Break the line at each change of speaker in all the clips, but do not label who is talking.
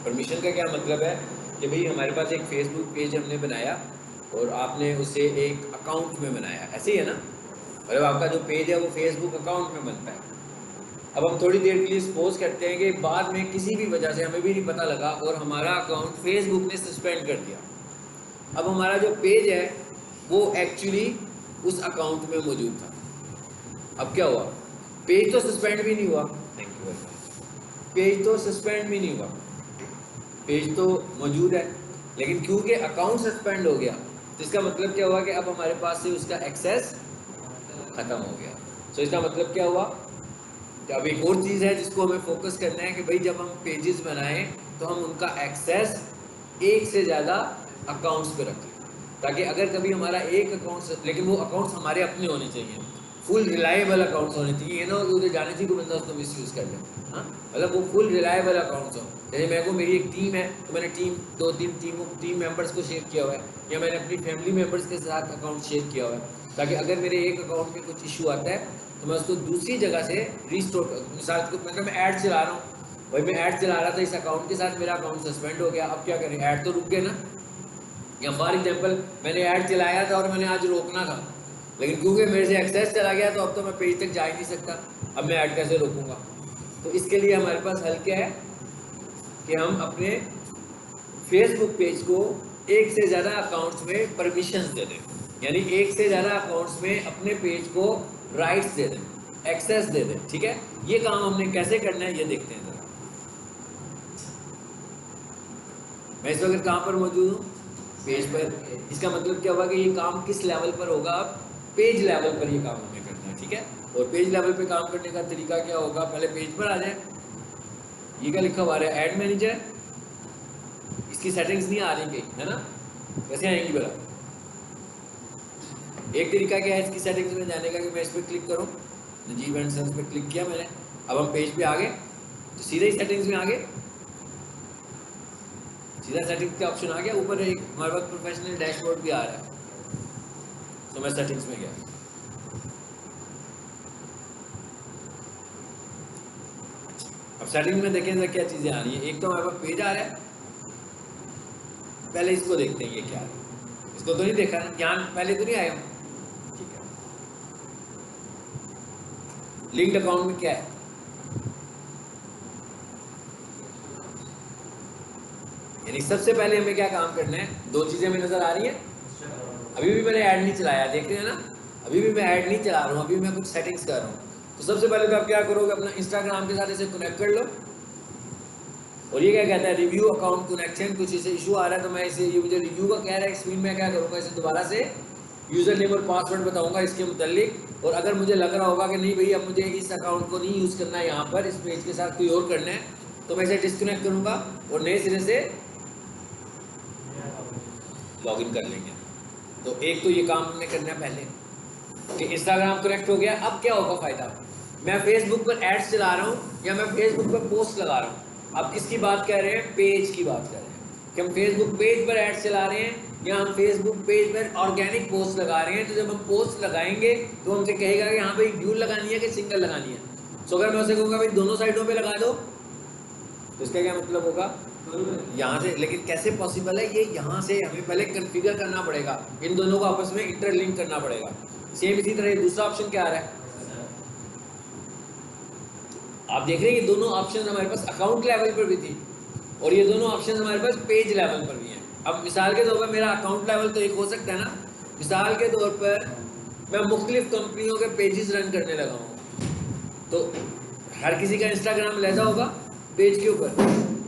Permission का क्या मतलब है कि भाई हमारे पास एक फेसबुक पेज हमने बनाया और आपने उसे एक अकाउंट में बनाया, ऐसे ही है ना, मतलब आपका जो पेज है वो फेसबुक अकाउंट में बनता है। अब हम थोड़ी देर के लिए सपोज करते हैं कि बाद में किसी भी वजह से हमें भी नहीं पता लगा और हमारा अकाउंट फेसबुक ने सस्पेंड कर दिया। अब हमारा जो पेज है वो एक्चुअली उस अकाउंट में मौजूद था। अब क्या हुआ, पेज तो सस्पेंड भी नहीं हुआ, thank you very much, page तो सस्पेंड भी नहीं हुआ, पेज तो मौजूद है, लेकिन क्योंकि अकाउंट सस्पेंड हो गया तो इसका मतलब क्या हुआ कि अब हमारे पास से उसका एक्सेस खत्म हो गया। तो इसका मतलब क्या हुआ, अब एक और चीज़ है जिसको हमें फोकस करना है कि भाई जब हम पेजेस बनाएं तो हम उनका एक्सेस एक से ज़्यादा अकाउंट्स पे रखें, ताकि अगर कभी हमारा एक अकाउंट, लेकिन वो अकाउंट्स हमारे अपने होने चाहिए, फुल रिलायबल अकाउंट्स होने चाहिए, ना उधर जाने चाहिए कोई बंदा उसको मिस यूज़ कर ले। हाँ, मतलब वो फुल रिलायबल अकाउंट्स हो। जैसे मेरे को मेरी एक टीम है तो मैंने दो तीन टीम मेंबर्स को शेयर किया हुआ है, या मैंने अपनी फैमिली मेंबर्स के साथ अकाउंट शेयर किया हुआ है, ताकि अगर मेरे एक अकाउंट में कुछ इशू आता है तो मैं उसको दूसरी जगह से रिस्टोर, मिसाल को मतलब मैं ऐड चला रहा हूँ, भाई मैं ऐड चला रहा था इस अकाउंट के साथ, मेरा अकाउंट सस्पेंड हो गया, अब क्या करें, ऐड तो रुक गए ना। या फॉर एग्जांपल मैंने ऐड चलाया था और मैंने आज रोकना था, लेकिन क्योंकि मेरे से एक्सेस चला गया तो अब तो मैं पेज तक जा ही नहीं सकता, अब मैं ऐड कैसे रोकूंगा। तो इसके लिए हमारे पास हल क्या है कि हम अपने फेसबुक पेज को एक से ज़्यादा अकाउंट्स में परमिशंस दे दें, यानी एक से ज़्यादा अकाउंट्स में अपने पेज को राइट्स दे दें, एक्सेस दे दें। ठीक है, ये काम हमने कैसे करना है ये देखते हैं जरा। मैं इस वक्त कहाँ पर मौजूद हूँ, पेज पर। इसका मतलब क्या हुआ कि ये काम किस लेवल पर होगा, अब पेज लेवल पर ये काम हमें करना है। ठीक है, और पेज लेवल पे काम करने का तरीका क्या होगा, पहले पेज पर आ जाए, ये क्या लिखा हुआ है, ऐड मैनेजर, इसकी सेटिंग्स नहीं आ रही कहीं, है ना, कैसे आएंगी बड़ा। एक तरीका क्या है इसकी सेटिंग्स में जाने का कि मैं इस पर क्लिक करूँ, नजीब एंड सन्स पे क्लिक किया मैंने, अब हम पेज पे आ गए तो सीधे ही सेटिंग्स में आ गए, सीधा सेटिंग्स का ऑप्शन आ गया, ऊपर एक हमारे पास प्रोफेशनल डैशबोर्ड भी आ रहा है, तो मैं सेटिंग्स में गया। अब सेटिंग में देखें तो क्या चीज़ें आ रही है, एक तो हमारे पास पेज आ रहा है, पहले इसको देखते हैं ये क्या है, इसको तो नहीं देखा ना, ज्ञान पहले तो नहीं आया। ठीक है, लिंक्ड अकाउंट में क्या है, यानी सबसे पहले हमें क्या काम करना है, दो चीज़ें हमें नज़र आ रही हैं, अभी भी मैंने ऐड नहीं चलाया, देख रहे हैं ना, अभी भी मैं ऐड नहीं चला रहा हूँ, अभी मैं कुछ सेटिंग्स कर रहा हूँ। तो सबसे पहले तो आप क्या करोगे, अपना इंस्टाग्राम के साथ इसे कनेक्ट कर लो, और ये क्या कहता है, रिव्यू अकाउंट कनेक्शन, कुछ इसे इशू आ रहा है तो मैं इसे, ये मुझे रिव्यू का कह रहा है स्क्रीन में, क्या करूँगा, इसे दोबारा से यूज़र नेम और पासवर्ड बताऊँगा इसके मुतालिक, और अगर मुझे लग रहा होगा कि नहीं भाई अब मुझे इस अकाउंट को नहीं यूज़ करना है, यहाँ पर इस पेज के साथ कोई और करना है, तो मैं इसे डिस्कनेक्ट करूँगा और नए सिरे से लॉगिन कर लेंगे। तो एक तो ये काम हमने करना है पहले कि इंस्टाग्राम कनेक्ट हो गया। अब क्या होगा फ़ायदा, मैं फेसबुक पर एड्स चला रहा हूँ या मैं फेसबुक पर पोस्ट लगा रहा हूँ, अब किसकी बात कर रहे हैं, पेज की बात कर रहे हैं कि हम फेसबुक पेज पर एड्स चला रहे हैं या हम फेसबुक पेज पर ऑर्गेनिक पोस्ट लगा रहे हैं। तो जब हम पोस्ट लगाएंगे तो हमसे कहेगा कि हाँ भाई ड्यूल लगानी है कि सिंगल लगानी है। सो अगर मैं उसे कहूँगा भाई दोनों साइडों पर लगा दो, तो इसका क्या मतलब होगा, यहाँ से, लेकिन कैसे पॉसिबल है ये, यहाँ से हमें पहले कन्फिगर करना पड़ेगा, इन दोनों को आपस में इंटरलिंक करना पड़ेगा। सेम इसी तरह दूसरा ऑप्शन क्या आ रहा है, आप देख रहे हैं ये दोनों ऑप्शन हमारे पास अकाउंट लेवल पर भी थी और ये दोनों ऑप्शन हमारे पास पेज लेवल पर भी हैं। अब मिसाल के तौर पर मेरा अकाउंट लेवल तो एक हो सकता है ना, मिसाल के तौर पर मैं मुख्तलिफ कंपनियों के पेजेस रन करने लगा हूँ, तो हर किसी का इंस्टाग्राम लहजा होगा पेज के ऊपर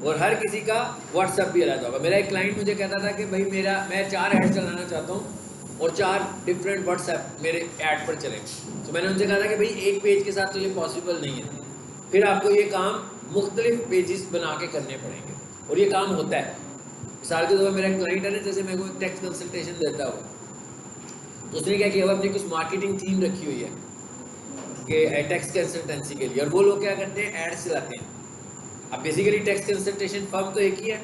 और हर किसी का व्हाट्सएप भी अलग होगा। मेरा एक क्लाइंट मुझे कहता था कि भाई मैं 4 ऐड चलाना चाहता हूँ और 4 डिफरेंट व्हाट्सएप मेरे ऐड पर चले। तो मैंने उनसे कहा था कि भाई एक पेज के साथ तो ये पॉसिबल नहीं है, फिर आपको ये काम मुख्तलिफ पेजेस बना के करने पड़ेंगे और ये काम होता है। मिसाल के तौर पर मेरा क्लाइंट है ना, जैसे मैं कोई टैक्स कंसल्टेशन देता हूँ तो उसने क्या किया, अपनी कुछ मार्केटिंग टीम रखी हुई है कि टैक्स कंसल्टेंसी के लिए, और वो लोग क्या करते हैं, एड्स चलाते हैं। अब बेसिकली टैक्स कंसल्टेशन फर्म तो एक ही है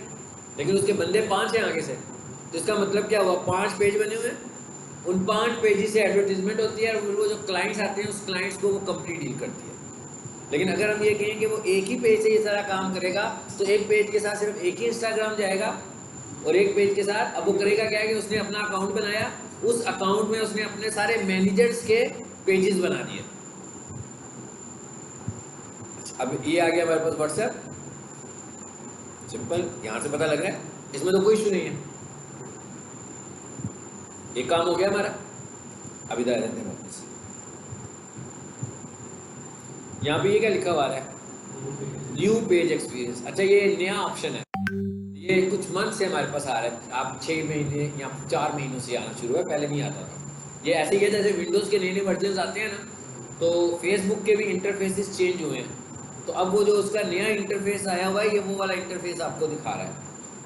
लेकिन उसके बंदे 5 हैं आगे से, तो इसका मतलब क्या हुआ, 5 पेज बने हुए हैं, उन 5 पेज से एडवर्टीजमेंट होती है और वो जो क्लाइंट्स आते हैं उस क्लाइंट्स को वो कंपनी डील करती है। लेकिन अगर हम ये कहें कि वो एक ही पेज से ये सारा काम करेगा, तो एक पेज के साथ सिर्फ एक ही इंस्टाग्राम जाएगा, और एक पेज के साथ अब वो करेगा क्या है कि उसने अपना अकाउंट बनाया, उस अकाउंट में उसने अपने सारे मैनेजर्स के पेजेस बना दिए। अब ये आ गया हमारे पास व्हाट्सएप, सिंपल, यहां से पता लग रहा है, इसमें तो कोई इशू नहीं है, एक काम हो गया हमारा। अब इधर रहते हैं वापस, यहाँ पे ये क्या लिखा हुआ है, न्यू पेज एक्सपीरियंस। अच्छा, ये नया ऑप्शन है, ये कुछ मंथ से हमारे पास आ रहा है, आप 6 महीने या 4 महीनों से आना शुरू है, पहले नहीं आता था। ये ऐसे ही है जैसे विंडोज़ के नए नए वर्जन आते हैं ना, तो फेसबुक के भी इंटरफेसेस चेंज हुए हैं, तो अब वो जो उसका नया इंटरफेस आया हुआ है, ये वो वाला इंटरफेस आपको दिखा रहा है।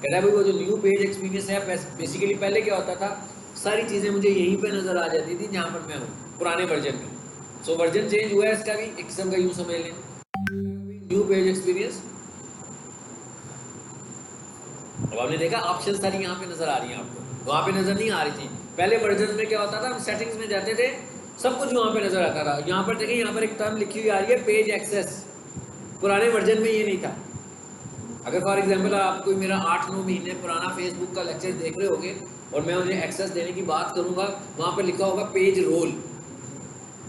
कह रहा है भाई वो जो न्यू पेज एक्सपीरियंस है, बेसिकली पहले क्या होता था, सारी चीज़ें मुझे यहीं पे नज़र आ जाती थी जहाँ पर मैं हूँ, पुराने वर्जन में। सो वर्जन चेंज हुआ है इसका भी, एक किस्म का यूँ समझ लें, न्यू पेज एक्सपीरियंस। अब आपने देखा ऑप्शन सारी यहाँ पे नजर आ रही हैं आपको, वहाँ पे नजर नहीं आ रही थी। पहले वर्जन में क्या होता था, हम सेटिंग्स में जाते थे, सब कुछ वहाँ पे नजर आता था। यहाँ पर देखिए, यहाँ पर एक टर्म लिखी हुई आ रही है, पेज एक्सेस। पुराने वर्जन में ये नहीं था। अगर फॉर एग्जाम्पल आप कोई मेरा 8-9 महीने पुराना फेसबुक का लेक्चर देख रहे होगे और मैं उन्हें एक्सेस देने की बात करूंगा, वहाँ पर लिखा होगा पेज रोल,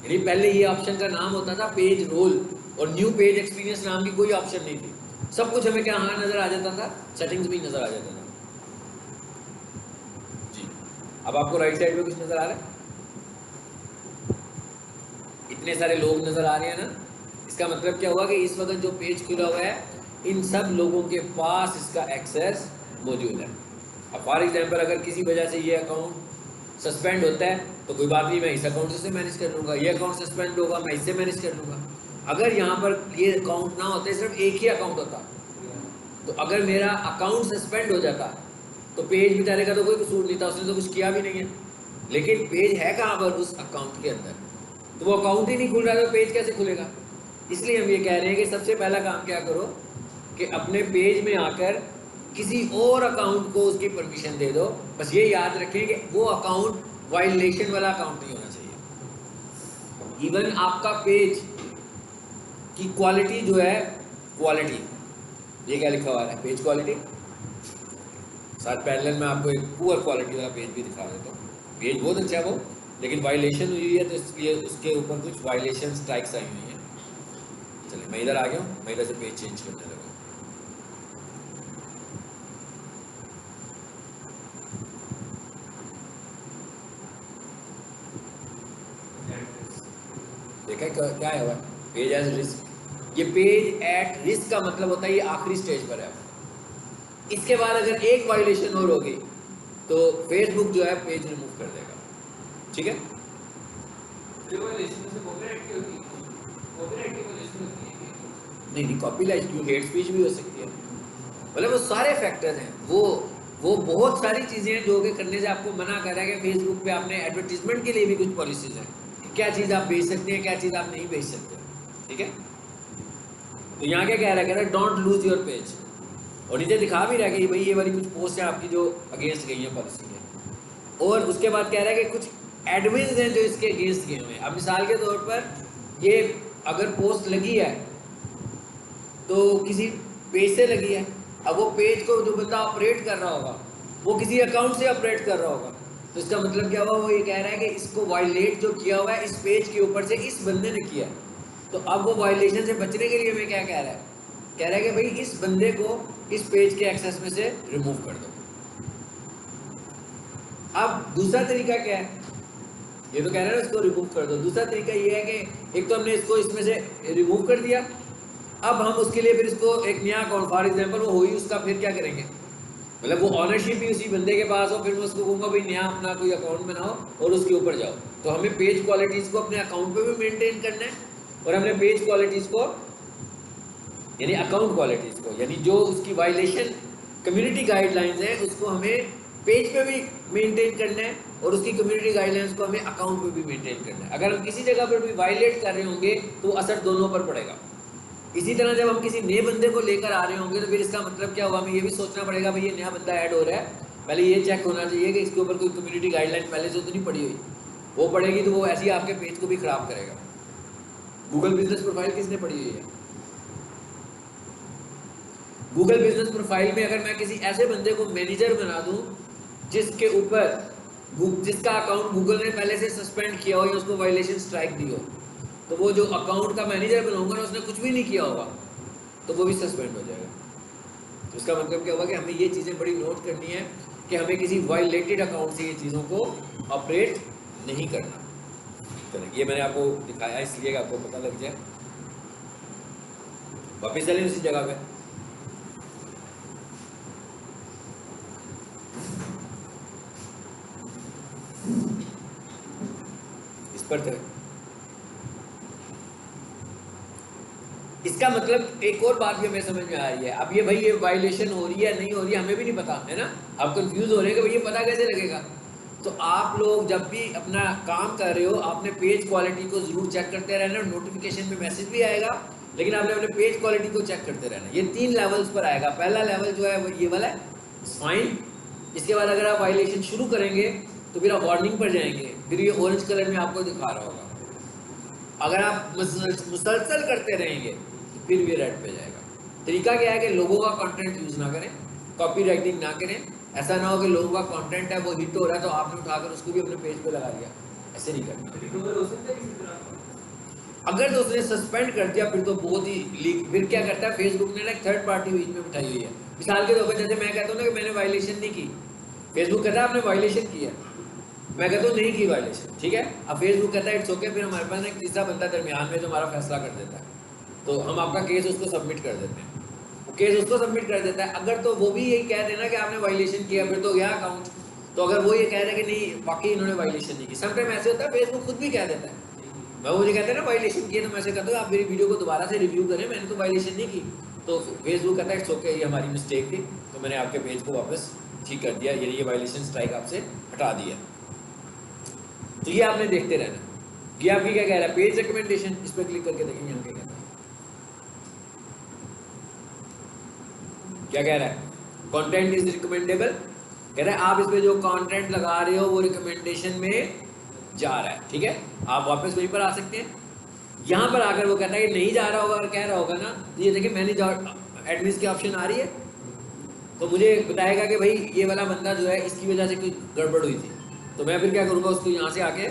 यानी पहले ये ऑप्शन का नाम होता था पेज रोल, और न्यू पेज एक्सपीरियंस नाम की कोई ऑप्शन नहीं थी। सब कुछ हमें क्या हाँ नजर आ जाता था, सेटिंग्स भी नजर आ जाता था जी। अब आपको राइट साइड में कुछ नजर आ रहा है, इतने सारे लोग नजर आ रहे हैं ना, इसका मतलब क्या हुआ कि इस वक्त जो पेज खुला हुआ है, इन सब लोगों के पास इसका एक्सेस मौजूद है। अब फॉर एग्जाम्पल अगर किसी वजह से ये अकाउंट सस्पेंड होता है, तो कोई बात नहीं, मैं इस अकाउंट से मैनेज कर लूँगा, ये अकाउंट सस्पेंड होगा, मैं इससे मैनेज कर लूँगा। अगर यहाँ पर ये अकाउंट ना होते, सिर्फ एक ही अकाउंट होता, तो अगर मेरा अकाउंट सस्पेंड हो जाता, तो पेज बेचारे का तो कोई कसूर नहीं था, उसने तो कुछ किया भी नहीं है। लेकिन पेज है कहाँ पर, उस अकाउंट के अंदर, तो वो अकाउंट ही नहीं खुल रहा, तो पेज कैसे खुलेगा। इसलिए हम ये कह रहे हैं कि सबसे पहला काम क्या करो कि अपने पेज में आकर किसी और अकाउंट को उसकी परमिशन दे दो। बस ये याद रखें कि वो अकाउंट वायलेशन वाला अकाउंट नहीं होना चाहिए। इवन आपका पेज की क्वालिटी जो है, क्वालिटी, ये क्या लिखा हुआ है, पेज क्वालिटी, साथ पैरेलल में आपको एक पुअर क्वालिटी वाला पेज भी दिखा देता हूँ। पेज बहुत अच्छा है वो, लेकिन वायलेशन हुई है, तो इसलिए उसके ऊपर कुछ वायलेशन स्ट्राइक्स आई हुई हैं। चलिए मैं इधर आ गया हूँ, मैं इधर से पेज चेंज करने लगा। देखा क्या है हुआ, पेज एज रिस्क। ये पेज एट रिस्क का मतलब होता है ये आखिरी स्टेज पर है। इसके बाद अगर एक वायलेशन और होगी तो फेसबुक जो है पेज रिमूव कर देगा, ठीक है। नहीं, कॉपीराइट क्यों, हेट स्पीच भी हो सकती है, मतलब वो सारे फैक्टर्स हैं, वो बहुत सारी चीज़ें हैं जो कि करने से आपको मना कर रहा है कि फेसबुक पे आपने एडवर्टीजमेंट के लिए भी कुछ पॉलिसीज हैं, क्या चीज़ आप बेच सकते हैं, क्या चीज़ आप नहीं बेच सकते, ठीक है। तो यहाँ क्या कह रहा है, डोंट लूज योर पेज, और नीचे दिखा भी रहा है कि भाई ये वाली कुछ पोस्ट है आपकी जो अगेंस्ट गई है पॉलिसी के। और उसके बाद कह रहा है कि कुछ एडमिन्स हैं जो इसके अगेंस्ट गए हुए हैं। अब मिसाल के तौर पर ये अगर पोस्ट लगी है तो किसी पेज से लगी है, अब वो पेज को जो बंदा ऑपरेट कर रहा होगा वो किसी अकाउंट से ऑपरेट कर रहा होगा, तो इसका मतलब क्या हुआ, वो ये कह रहा है कि इसको वायलेट जो किया हुआ है इस पेज के ऊपर से इस बंदे ने किया है। तो अब वो वायलेशन से बचने के लिए मैं क्या कह रहा है, कह रहा है कि भाई इस बंदे को इस पेज के एक्सेस में से रिमूव कर दो। अब दूसरा तरीका क्या है, ये तो कह रहा है इसको रिमूव कर दो, दूसरा तरीका ये है कि एक तो हमने इसको इसमें से रिमूव कर दिया, अब हम उसके लिए फिर इसको एक नया अकाउंट, फॉर एग्जाम्पल वो हुई उसका, फिर क्या करेंगे, मतलब वो ऑनरशिप भी उसी बंदे के पास हो, फिर मैं उसको कहूँगा भाई नया अपना कोई अकाउंट बनाओ और उसके ऊपर जाओ। तो हमें पेज क्वालिटीज़ को अपने अकाउंट पे भी मेंटेन करना है, और हमने पेज क्वालिटीज़ को यानी अकाउंट क्वालिटीज़ को, यानी जो उसकी वायलेशन कम्युनिटी गाइडलाइंस है उसको हमें पेज पे भी मेंटेन करना है, और उसकी कम्युनिटी गाइडलाइंस को हमें अकाउंट पे भी मेंटेन करना है। अगर हम किसी जगह पर भी वायलेट कर रहे होंगे तो असर दोनों पर पड़ेगा। इसी तरह जब हम किसी नए बंदे को लेकर आ रहे होंगे तो फिर इसका मतलब क्या हुआ, हमें ये भी सोचना पड़ेगा भाई ये नया बंदा ऐड हो रहा है, पहले ये चेक होना चाहिए कि इसके ऊपर कोई कम्युनिटी गाइडलाइन पहले से तो नहीं पड़ी हुई, वो पड़ेगी तो वो ऐसे ही आपके पेज को भी ख़राब करेगा। गूगल बिजनेस प्रोफाइल किसने पढ़ी हुई है? गूगल बिजनेस प्रोफाइल में अगर मैं किसी ऐसे बंदे को मैनेजर बना दूं जिसके ऊपर जिसका अकाउंट गूगल ने पहले से सस्पेंड किया हो या उसको वायलेशन स्ट्राइक दी हो, तो वो जो अकाउंट का मैनेजर बनाऊंगा ना, उसने कुछ भी नहीं किया होगा तो वो भी सस्पेंड हो जाएगा। तो इसका मतलब क्या होगा कि हमें ये चीज़ें बड़ी नोट करनी है कि हमें किसी वायलेटेड अकाउंट से ये चीज़ों को ऑपरेट नहीं करना। तो ये मैंने आपको दिखाया इसलिए कि आपको पता लग जाए। वापस चलें उसी जगह पे। इस पर चलें। इसका मतलब एक और बात भी हमें समझ में आ रही है। अब ये भाई ये वायलेशन हो रही है नहीं हो रही है हमें भी नहीं पता है ना, आप कंफ्यूज हो रहे हैं कि भाई ये पता कैसे लगेगा। तो आप लोग जब भी अपना काम कर रहे हो आपने पेज क्वालिटी को जरूर चेक करते रहना। नोटिफिकेशन में मैसेज भी आएगा लेकिन आपने अपने पेज क्वालिटी को चेक करते रहना। ये 3 लेवल्स पर आएगा। पहला लेवल जो है वो ये वाला है, फाइन। इसके बाद अगर आप वायलेशन शुरू करेंगे तो फिर आप वार्निंग पर जाएंगे, फिर ये ऑरेंज कलर में आपको दिखा रहा होगा। अगर आप मुसलसल करते रहेंगे तो फिर भी रेड पे जाएगा। तरीका क्या है कि लोगों का कंटेंट यूज ना करें, कॉपी राइटिंग ना करें। ऐसा ना हो कि लोगों का कंटेंट है वो हिट हो रहा है तो आपने उठाकर उसको भी अपने पेज पे लगा दिया। ऐसे नहीं करना। अगर तो उसने सस्पेंड कर दिया फिर तो बहुत ही लीक। फिर क्या करता है फेसबुक ने ना एक थर्ड पार्टी बीच में बिठाई हुई है। मिसाल के तौर पर जैसे मैं कहता हूँ ना कि मैंने वायलेशन नहीं की, फेसबुक कहता है आपने वायलेशन किया, मैं कहता हूँ नहीं की वायलेशन, ठीक है। अब फेसबुक कहता है इट्स ओके, फिर हमारे पास एक तीसरा बंदा दरमियान में जो हमारा फैसला कर देता है, तो हम आपका केस उसको सबमिट कर देते हैं। वो केस उसको सबमिट कर देता है। अगर तो वो भी यही कह देना कि आपने वायलेशन किया फिर तो गया अकाउंट। तो अगर वो ये कह रहे हैं कि नहीं वाकई इन्होंने वायलेशन नहीं की, समटाइम ऐसे होता है फेसबुक खुद भी कह देता है। मैं मुझे कहते हैं ना वायलेशन किया, तो मैं ऐसे कहता हूँ आप मेरी वीडियो को दोबारा से रिव्यू करें, मैंने तो वायलेशन नहीं की। तो फेसबुक कहता है इट्स ओके, ये हमारी मिस्टेक थी, तो मैंने आपके पेज को वापस ठीक कर दिया, ये वायलेशन स्ट्राइक आपसे हटा दिया। तो ये आपने देखते रहना। ये आपकी क्या कह रहा है, पेज रिकमेंडेशन, इस पर क्लिक करके देखेंगे यहाँ क्या कहता है। क्या कह रहा है, कंटेंट इज रिकमेंडेबल। कह रहा है आप इस पे जो कंटेंट लगा रहे हो वो रिकमेंडेशन में जा रहा है, ठीक है। आप वापस वहीं पर आ सकते हैं। यहाँ पर आकर वो कहता है कि नहीं जा रहा होगा और कह रहा होगा ना, तो ये देखिए मैनेज एडमिन की ऑप्शन आ रही है, तो मुझे बताएगा कि भाई ये वाला बंदा जो है इसकी वजह से कोई गड़बड़ हुई थी, तो मैं फिर क्या करूँगा, उसको यहाँ से आके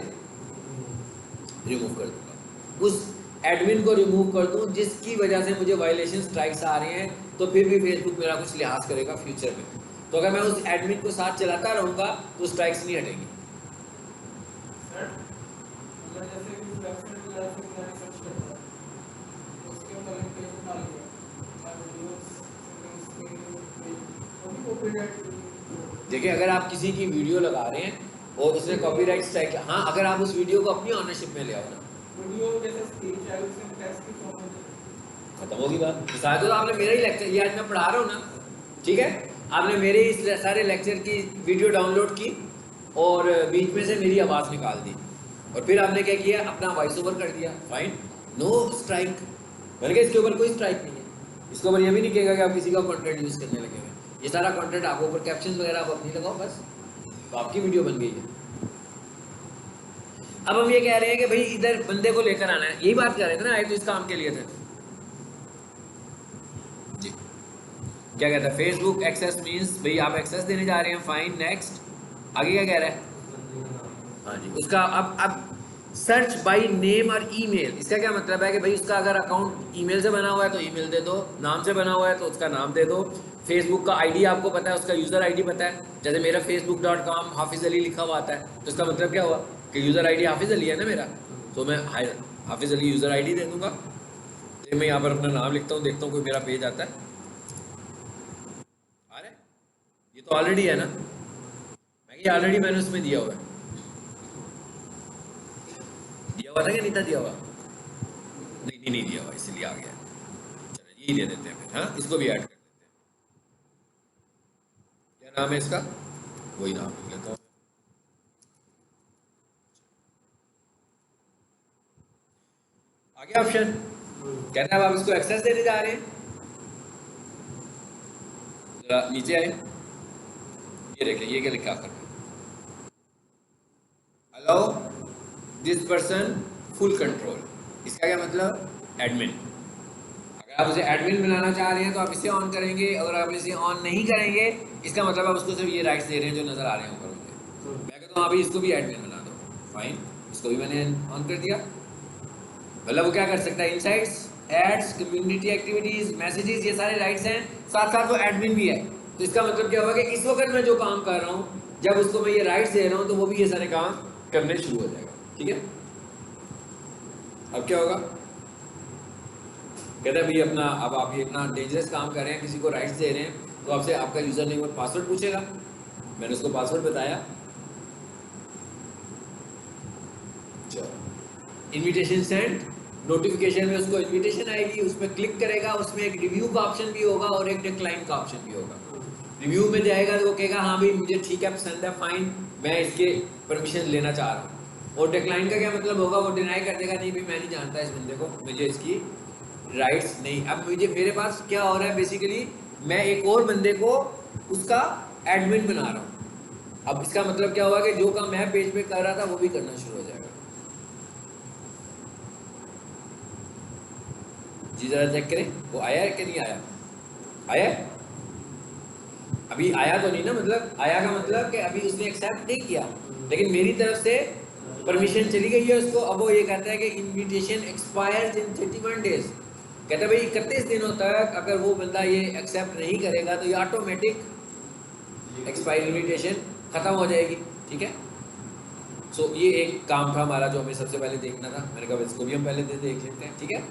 रिमूव कर दूंगा। उस एडमिन को रिमूव कर दूं जिसकी वजह से मुझे वायलेशन स्ट्राइक्स आ रहे हैं, तो फिर भी फेसबुक मेरा कुछ लिहाज करेगा फ्यूचर में। तो अगर मैं उस एडमिन को साथ चलाता रहूँगा तो स्ट्राइक्स नहीं हटेंगी। देखिए अगर आप किसी की वीडियो लगा रहे हैं और उसने कॉपीराइट स्ट्राइक, हाँ अगर आप उस वीडियो को अपनी ऑनरशिप में ले आओ ना, खत्म होगी बात। शायद तो आपने मेरा ही लेक्चर, ये आज मैं पढ़ा रहा हूँ ना, ठीक है, आपने मेरे इस सारे लेक्चर की वीडियो डाउनलोड की और बीच में से मेरी आवाज़ निकाल दी और फिर आपने क्या किया, अपना वॉइस ओवर कर दिया, फाइन, नो स्ट्राइक। मैंने कहा इसके ऊपर कोई स्ट्राइक नहीं है, इसके ऊपर ये भी नहीं कहेगा कि आप किसी का कंटेंट यूज़ करने लगे हुए। ये सारा कंटेंट आपको ऊपर कैप्शन वगैरह आप अपनी लगाओ बस, तो आपकी वीडियो बन गई है। अब हम ये कह रहे हैं कि भाई इधर बंदे को लेकर आना है, यही बात कर रहे थे ना, आए तो इस काम के लिए थे जी। क्या कहता है, फेसबुक एक्सेस मींस भाई आप एक्सेस देने जा रहे हैं, फाइन, नेक्स्ट। आगे क्या कह रहा है, हाँ जी, उसका अब सर्च बाय नेम और ईमेल, इसका क्या मतलब है कि भाई उसका अगर अकाउंट ईमेल से बना हुआ है तो ईमेल दे दो, नाम से बना हुआ है तो उसका नाम दे दो, फेसबुक का आईडी आपको पता है, उसका यूज़र आईडी पता है, जैसे मेरा facebook.com हाफिज़ अली लिखा हुआ आता है, तो इसका मतलब क्या हुआ कि यूज़र आईडी हाफिज़ अली है ना मेरा, तो मैं हाफिज़ अली यूज़र आईडी दे दूंगा। तो मैं यहाँ पर अपना नाम लिखता हूँ, देखता हूँ कोई मेरा पेज आता है, आ रहा है, ये तो ऑलरेडी है ना, मैं ऑलरेडी मैंने उसमें दिया हुआ है, दिया हुआ था कि नहीं था दिया हुआ, नहीं दिया हुआ इसलिए आ गया। चलो यही दे देते हैं फिर, हाँ इसको भी ऐड कर देते हैं। क्या नाम है इसका, वही नाम लिख लेता हूँ। आगे ऑप्शन कहते हैं अब आप इसको एक्सेस देने जा रहे हैं, जरा नीचे आए, ये देखें ये क्या लिखा आखिर में, allow this person full control, इसका क्या मतलब? एडमिन। अगर आप उसे एडमिन बनाना चाह रहे हैं तो आप इसे ऑन करेंगे, अगर आप इसे ऑन नहीं करेंगे इसका मतलब आप उसको सिर्फ ये राइट्स दे रहे हैं जो नज़र आ रहे हैं ऊपर मुझे। मैं कहता हूँ अभी इसको भी एडमिन बना दो, फाइन, इसको भी मैंने ऑन कर दिया। मतलब वो क्या कर सकता है? Insights, ads, community activities, messages, ये सारे राइट्स हैं, साथ साथ वो एडमिन भी है। तो इसका मतलब क्या होगा कि इस वक्त मैं जो काम कर रहा हूँ, जब उसको मैं ये राइट्स दे रहा हूँ तो वो भी ये सारे काम करने शुरू हो जाएगा। ठीक है, अब क्या होगा? कहते हैं भाई अपना, अब आप ये इतना डेंजरस काम कर रहे हैं, किसी को राइट्स दे रहे हैं, तो आपसे आपका यूजर नेम और पासवर्ड पूछेगा। मैंने उसको पासवर्ड बताया। चलो, इनविटेशन सेंड, नोटिफिकेशन में उसको इनविटेशन आएगी, उसमें क्लिक करेगा, उसमें एक रिव्यू का ऑप्शन भी होगा और एक डिक्लाइन का ऑप्शन भी होगा। रिव्यू में जाएगा तो वो कहेगा हाँ भाई मुझे ठीक है, पसंद है, फाइन, मैं इसके परमिशन लेना चाह रहा हूँ। और डिक्लाइन का क्या मतलब होगा? वो डिनाई कर देगा, नहीं भाई मैं नहीं जानता इस बंदे को, मुझे इसकी राइट्स नहीं। अब मुझे, मेरे पास क्या हो रहा है बेसिकली, मैं एक और बंदे को उसका एडमिन बना रहा हूँ। अब इसका मतलब क्या हुआ कि जो काम मैं पेज पे कर रहा था वो भी करना शुरू हो जाएगा। जी जरा चेक करें वो आया है कि नहीं आया। आया है? अभी आया तो नहीं ना, मतलब आया का मतलब कि अभी उसने एक्सेप्ट नहीं किया, लेकिन मेरी तरफ से परमिशन चली गई है उसको। अब वो ये कहता है कि इनविटेशन एक्सपायर्स इन 31 डेज। कहता है भाई 31 दिनों तक अगर वो बंदा ये एक्सेप्ट नहीं करेगा तो ये ऑटोमेटिक एक्सपायर इनविटेशन खत्म हो जाएगी। ठीक है, सो ये एक काम था हमारा जो हमें सबसे पहले देखना था। मैंने कहा इसको भी हम पहले देख लेते हैं। ठीक है,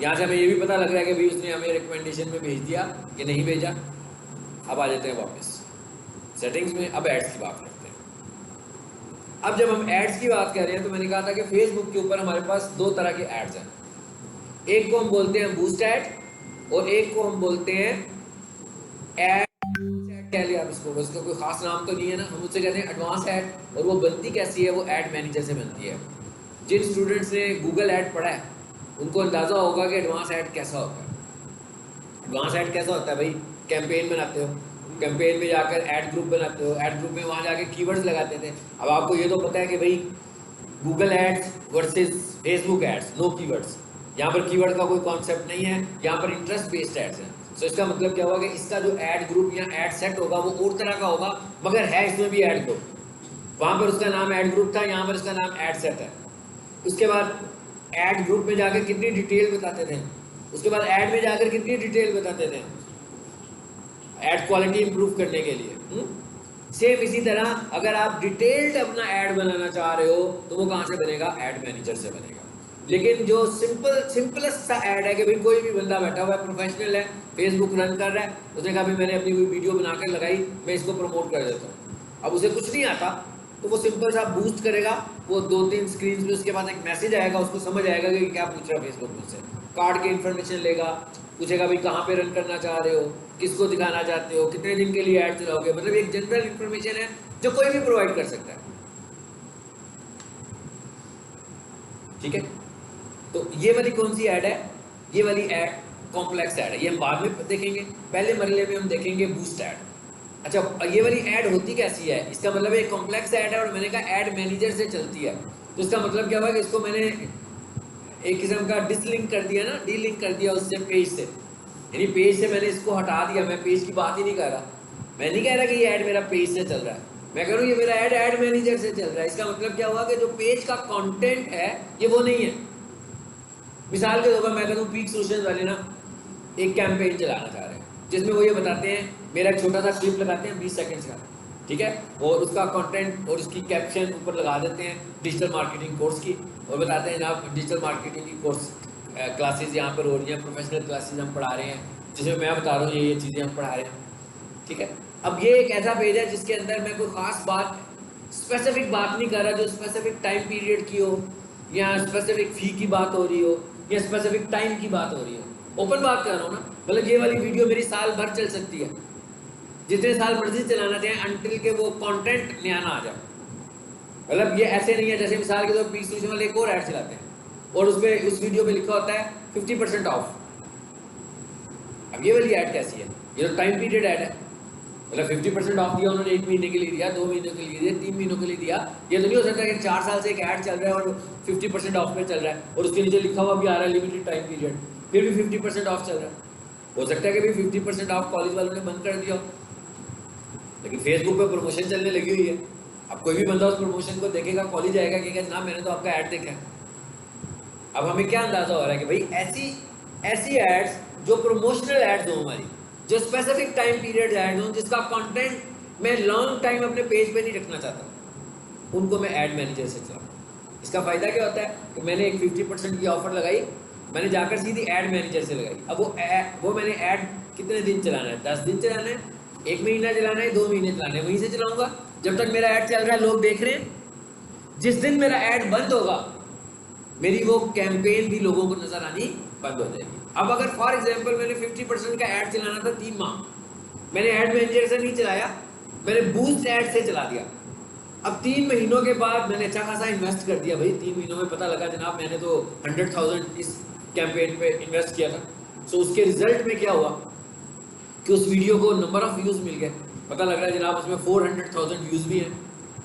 यहाँ से हमें ये भी पता लग रहा है कि भाई उसने हमें रिकमेंडेशन में भेज दिया कि नहीं भेजा। अब आ जाते हैं वापस सेटिंग्स में, अब एड्स की बात करते हैं। अब जब हम एड्स की बात कर रहे हैं तो मैंने कहा था कि फेसबुक के ऊपर हमारे पास दो तरह के एड्स हैं। एक को हम बोलते हैं बूस्ट एड और एक को हम बोलते हैं एड, कह लिया आप इसको, उसका कोई खास नाम तो नहीं है ना, हम उससे कहते हैं एडवांस एड। और वो बनती कैसी है? वो एड मैनेजर से बनती है। जिन स्टूडेंट्स ने गूगल एड पढ़ा है उनको अंदाजा होगा कि एडवांस एड कैसा होता है। एडवांस ऐड कैसा होता है भाई? कैंपेन बनाते हो, कैंपेन में जाकर ऐड ग्रुप बनाते हो, ऐड ग्रुप में वहाँ जाके कीवर्ड्स लगाते थे। अब आपको ये तो पता है कि भाई Google ads versus Facebook ads, no keywords. यहाँ पर कीवर्ड का कोई कॉन्सेप्ट नहीं है, यहाँ पर इंटरेस्ट बेस्ड एड्स हैं। सो इसका मतलब क्या होगा कि इसका जो ऐड ग्रुप या ऐड सेट होगा वो और तरह का होगा, मगर है इसमें भी ऐड ग्रुप। वहाँ पर उसका नाम ऐड ग्रुप था, यहाँ पर इसका नाम ऐड सेट है। उसके बाद ऐड ग्रुप में जाकर कितनी डिटेल बताते थे, उसके बाद ऐड में जाकर कितनी डिटेल बताते थे ऐड क्वालिटी इंप्रूव करने के लिए। सेम इसी तरह अगर आप डिटेल्ड अपना ऐड बनाना चाह रहे हो तो वो कहाँ से बनेगा? ऐड मैनेजर से बनेगा। लेकिन जो सिंपलेस्ट सा ऐड है कि भाई कोई भी बंदा बैठा हुआ है, प्रोफेशनल है, फेसबुक रन कर रहा है, उसने कहा भाई मैंने अपनी कोई वीडियो बनाकर लगाई, मैं इसको प्रमोट कर देता हूँ। अब उसे कुछ नहीं आता तो वो सिंपल सा बूस्ट करेगा, वो 2-3 स्क्रीन में उसके बाद एक मैसेज आएगा, उसको समझ आएगा कि क्या पूछ रहा है फेसबुक मुझसे। कार्ड की इन्फॉर्मेशन लेगा, पूछेगा भाई कहाँ पे रन करना चाह रहे हो, किसको दिखाना चाहते हो, कितने दिन के लिए ऐड चलाओगे, मतलब एक जनरल इन्फॉर्मेशन है जो कोई भी प्रोवाइड कर सकता है। ठीक है, तो ये वाली कौन सी ऐड है? ये वाली ऐड कॉम्प्लेक्स ऐड है, ये हम बाद में देखेंगे। पहले मरले में हम देखेंगे बूस्ट ऐड। अच्छा, ये वाली ऐड होती कैसी है? इसका मतलब एक कॉम्प्लेक्स ऐड है और मैंने कहा ऐड मैनेजर से चलती है। तो इसका मतलब क्या हुआ कि इसको मैंने एक किस्म का डिसलिंक कर दिया ना, डीलिंक कर दिया उससे, पेज से। यानी पेज से मैंने इसको हटा दिया, मैं पेज की बात ही नहीं कर रहा। मैं नहीं कह रहा कि ये ऐड मेरा पेज से चल रहा है, मैं कह रहा हूँ ये मेरा ऐड मैनेजर से चल रहा है। इसका मतलब क्या हुआ कि जो पेज का कंटेंट है ये वो नहीं है। मिसाल के तौर पर मैं कहता हूँ पीक सोल्यूशंस वाले ना एक कैंपेन चलाना चाह रहे हैं जिसमें वो ये बताते हैं, मेरा एक छोटा सा क्लिप लगाते हैं 20 सेकंड्स का, ठीक है, और उसका कंटेंट और उसकी कैप्शन ऊपर लगा देते हैं डिजिटल मार्केटिंग कोर्स की, और बताते हैं जनाब डिजिटल मार्केटिंग की कोर्स क्लासेस यहाँ पर हो रही हैं, प्रोफेशनल क्लासेस हम पढ़ा रहे हैं, जिसमें मैं बता रहा हूँ ये चीज़ें हम पढ़ा रहे हैं। ठीक है, अब ये एक ऐसा पेज है जिसके अंदर मैं कोई ख़ास बात, स्पेसिफिक बात नहीं कर रहा जो स्पेसिफिक टाइम पीरियड की हो, या स्पेसिफिक फ़ी की बात हो रही हो, या स्पेसिफिक टाइम की बात हो रही हो। ओपन बात कर रहा हूँ ना, मतलब ये वाली वीडियो मेरी साल भर चल सकती है, जितने साल मर्जी चलाना चाहें, अनटिल के वो कंटेंट नया ना आ जाए। मतलब ये ऐसे नहीं है जैसे मिसाल के तौर पर पीस वाले एक और ऐड चलाते हैं और उसमें उस वीडियो में लिखा होता है 50% ऑफ। अब ये वाली ऐड कैसी है? ये तो टाइम पीरियड ऐड है, मतलब 50% ऑफ दिया उन्होंने, 1 महीने के लिए दिया, 2 महीने के लिए दिया, 3 महीनों के लिए दिया। ये तो नहीं हो सकता कि 4 साल से एक ऐड चल रहा है और 50% ऑफ पे चल रहा है और उसके नीचे लिखा हुआ भी आ रहा है लिमिटेड टाइम पीरियड, फिर भी 50% ऑफ चल रहा है। हो सकता है कि भाई 50% ऑफ कॉलेज वालों ने बंद कर दिया हो, लेकिन फेसबुक पे प्रमोशन चलने लगी हुई है। अब कोई भी बंदा उस प्रमोशन को देखेगा, कॉलेज आएगा कि जनाब मैंने तो आपका ऐड देखा है। अब हमें क्या अंदाजा हो रहा है कि भाई ऐसी एड्स जो प्रमोशनल एड्स हो हमारी, जो स्पेसिफिक टाइम पीरियड एड हो, जिसका कंटेंट मैं लॉन्ग टाइम अपने पेज पे नहीं रखना चाहता, उनको मैं ऐड मैनेजर से चलाऊँ। इसका फ़ायदा क्या होता है कि मैंने एक 50% की ऑफर लगाई, मैंने जाकर सीधी ऐड मैनेजर से लगाई। अब वो मैंने ऐड कितने दिन चलाना है, 10 दिन चलाना है, 1 महीना चलाना है, 2 महीने चलाना है, वहीं से चलाऊंगा जब तक मेरा ऐड चल रहा है, लोग देख रहे हैं। जिस दिन मेरा ऐड बंद होगा, मेरी वो कैंपेन भी लोगों को नजर आनी बंद हो जाएगी। अब अगर फॉर एग्जांपल मैंने 50% का ऐड चलाना था 3 माह, मैंने ऐड मैनेजर से नहीं चलाया, मैंने बूस्ट ऐड से चला दिया। अब 3 महीनों के बाद मैंने अच्छा खासा इन्वेस्ट कर दिया भाई, 3 महीनों में पता लगा जनाब मैंने तो 100,000 इस कैंपेन पे इन्वेस्ट किया था। सो उसके रिजल्ट में क्या हुआ कि उस वीडियो को नंबर ऑफ व्यूज मिल गए, पता लग रहा है जनाब उसमें 400,000 व्यूज भी हैं,